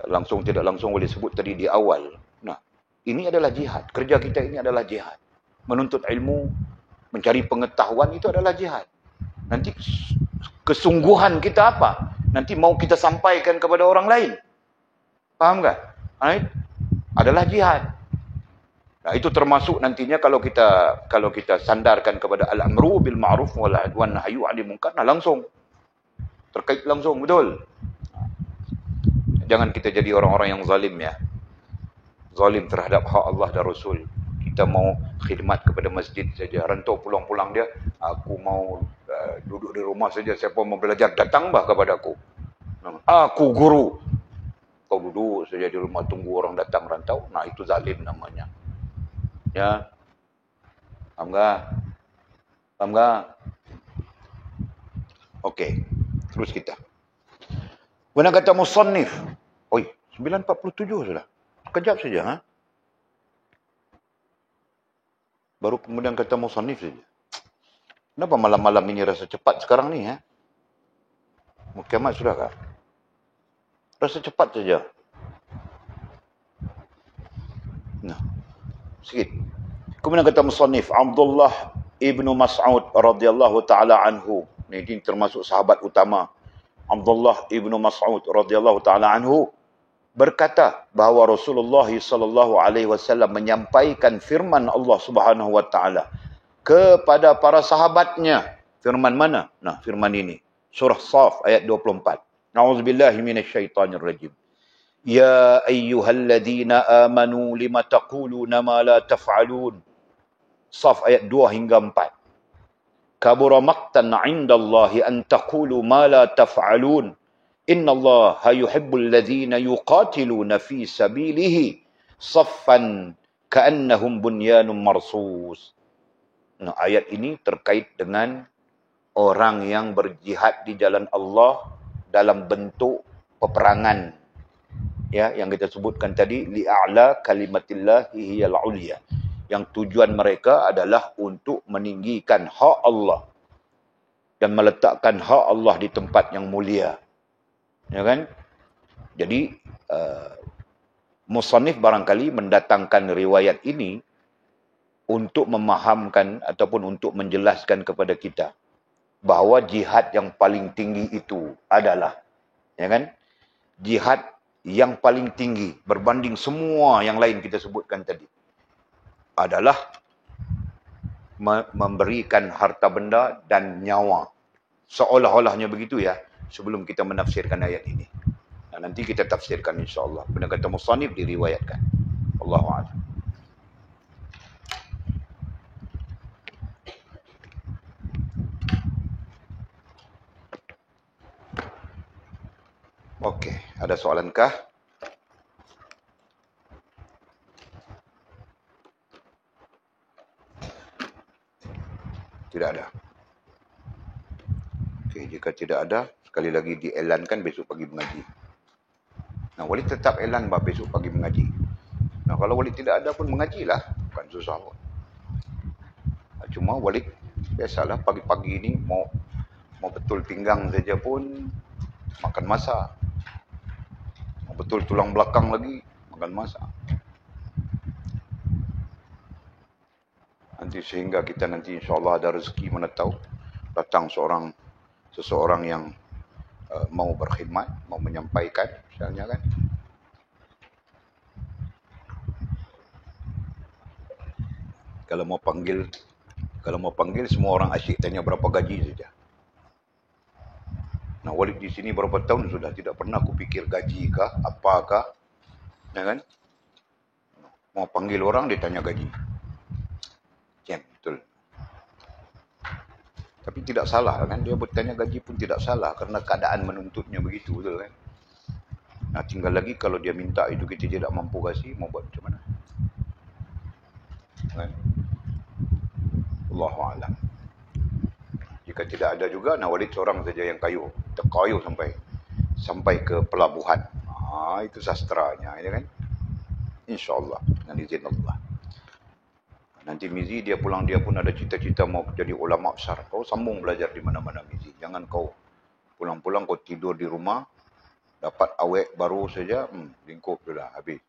langsung tidak langsung boleh sebut tadi di awal. Nah, ini adalah jihad. Kerja kita ini adalah jihad. Menuntut ilmu, mencari pengetahuan itu adalah jihad. Nanti kesungguhan kita apa? Nanti mau kita sampaikan kepada orang lain. Paham tak? Adalah jihad. Nah, itu termasuk nantinya kalau kita sandarkan kepada al-amru bil ma'ruf wal nahyu 'anil munkar, langsung terkait langsung, betul. Jangan kita jadi orang-orang yang zalim ya. Zalim terhadap hak Allah dan Rasul. Kita mau khidmat kepada masjid saja. Rantau pulang-pulang dia, aku mau duduk di rumah saja. Siapa mau belajar, datang bah kepada aku. Aku guru. Kau duduk saja di rumah tunggu orang datang rantau. Nah, itu zalim namanya. Ya. Faham tak? Faham tak? Okey. Terus kita. Mana kata musannif? 9.47 sudah. Sekejap saja. Baru kemudian kata musannif saja. Kenapa malam-malam ini rasa cepat sekarang ni? Kiamat sudah kah? Rasa cepat saja. Nah, sikit. Kemudian kata musannif, Abdullah ibnu Mas'ud radhiyallahu ta'ala anhu. Ini termasuk sahabat utama. Abdullah ibnu Mas'ud radhiyallahu ta'ala anhu berkata bahawa Rasulullah sallallahu alaihi wasallam menyampaikan firman Allah Subhanahu wa taala kepada para sahabatnya. Firman mana? Nah, firman ini. Surah Shaf ayat 24. A'udzubillahi minasyaitonir rajim. Ya ayyuhalladzina amanu lima taquluna ma la taf'alun. Shaf ayat 2 hingga 4. Kabura maqtan 'indallahi an taqulu ma la taf'alun. Innallaha yuhibbul ladzina yuqatiluna fi sabilihi saffan ka'annahum bunyanun marsus. Nah, ayat ini terkait dengan orang yang berjihad di jalan Allah dalam bentuk peperangan. Ya, yang kita sebutkan tadi, li'a'la kalimatillahi hiyal 'ulya. Yang tujuan mereka adalah untuk meninggikan hak Allah dan meletakkan hak Allah di tempat yang mulia. Ya kan? Jadi musannif barangkali mendatangkan riwayat ini untuk memahamkan ataupun untuk menjelaskan kepada kita bahawa jihad yang paling tinggi itu adalah, ya kan? Jihad yang paling tinggi berbanding semua yang lain kita sebutkan tadi adalah memberikan harta benda dan nyawa. Seolah-olahnya begitu ya, sebelum kita menafsirkan ayat ini. Nah, nanti kita tafsirkan insya-Allah. Benar kata musannif diriwayatkan. Allahu a'lam. Okey, ada soalankah? Tidak ada. Okey, jika tidak ada, sekali lagi dielankan besok pagi mengaji. Nah, walid tetap elan besok pagi mengaji. Nah, kalau walid tidak ada pun mengajilah, bukan susah pun. Cuma walid biasalah pagi-pagi ini mau betul pinggang saja pun makan masa. Mau betul tulang belakang lagi makan masa. Nanti sehingga kita nanti insyaAllah ada rezeki, mana tahu datang seseorang yang mau berkhidmat, mau menyampaikan misalnya kan. Kalau mau panggil semua orang asyik tanya berapa gaji saja. Nah, walid di sini berapa tahun sudah tidak pernah aku fikir gaji kah, apakah, ya kan? Mau panggil orang dia tanya gaji. Ya, betul. Tapi tidak salah kan, dia bertanya gaji pun tidak salah karena keadaan menuntutnya begitu, betul kan? Nah, tinggal lagi kalau dia minta itu kita tidak mampu kasih, mau buat macam mana? Kan? Allahu a'lam. Jika tidak ada juga, nah walid seorang saja yang terkayuh sampai ke pelabuhan. Itu sastranya, ya kan? InsyaAllah, dengan izin Allah. Nanti Mizi dia pulang, dia pun ada cita-cita mau jadi ulama besar. Kau sambung belajar di mana-mana Mizi. Jangan kau pulang-pulang kau tidur di rumah, dapat awek baru saja, lingkup sudah habis.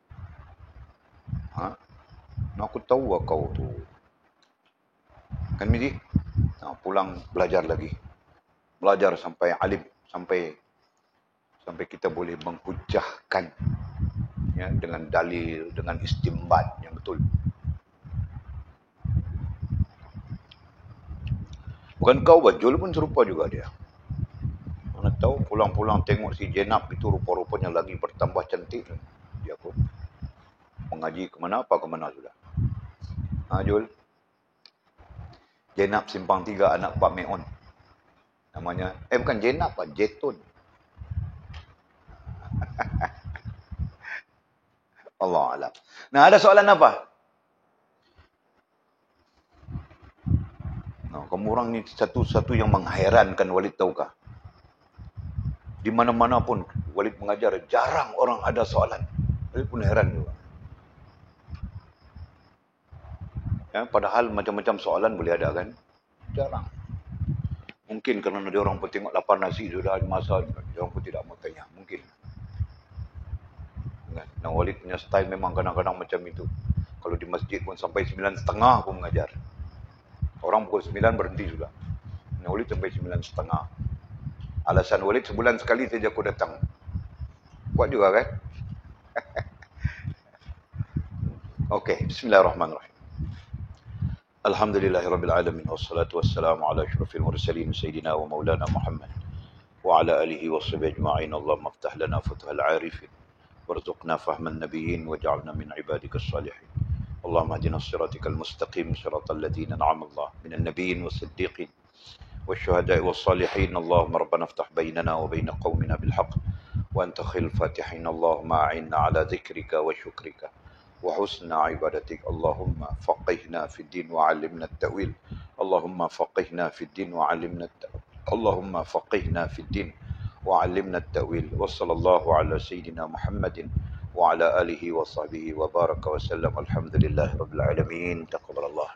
Nah, aku tahu kau tu. Kan Mizi? Nah, pulang belajar lagi. Belajar sampai alim, sampai kita boleh menghujahkan ya, dengan dalil, dengan istimbat yang betul. Bukan kau, Bajul pun serupa juga dia. Mana tahu pulang-pulang tengok si Jenab itu rupa-rupanya lagi bertambah cantik. Dia pun mengaji kemana sudah. Jul. Jenab Simpang 3 anak Pak Meon. Namanya, bukan Jenab, Jetun. Allah alam. Nah, ada soalan apa? Nah, kamu orang ni satu yang menghairankan Walid, tahukah? Di mana-mana pun Walid mengajar, jarang orang ada soalan. Walid pun heran juga. Ya, padahal macam-macam soalan boleh ada kan? Jarang. Mungkin kerana dia orang pun tengok lapar nasi sudah masa, dia orang pun tidak mau tanya. Mungkin. Nah, Walid punya style memang kadang-kadang macam itu. Kalau di masjid pun sampai 9.30 pun mengajar. Orang pukul 9 berhenti sudah. Nah, Walid sampai 9.30. Alasan Walid sebulan sekali saja aku datang. Kuat juga kan? Okey, bismillahirrahmanirrahim. Alhamdulillahirabbil alamin wassalatu wassalamu ala asyrafil mursalin sayyidina wa maulana Muhammad wa ala alihi washabbihi ajma'in. Allahumma iftah lana futhal 'arifin warzuqna fahman nabiyyin waj'alna min ibadikas salihin. Allahumma hdina siratal mustaqim siratal ladzina an'ama Allah minan nabiyyin was-siddiqin wasyuhada'i was-salihin. Allahumma rabbana iftah bainana wa bain qaumina bil haqq wa anta khairul fatihin. Allahumma a'inna ala dzikrika wa syukrika وحسن عبادتك. اللهم فقهنا في الدين وعلمنا التأويل. اللهم فقهنا في الدين وعلمنا التأويل. اللهم فقهنا في الدين وعلمنا التأويل. وصلى الله على سيدنا محمد وعلى آله وصحبه وبارك وسلم. الحمد لله رب العالمين. تقبل الله.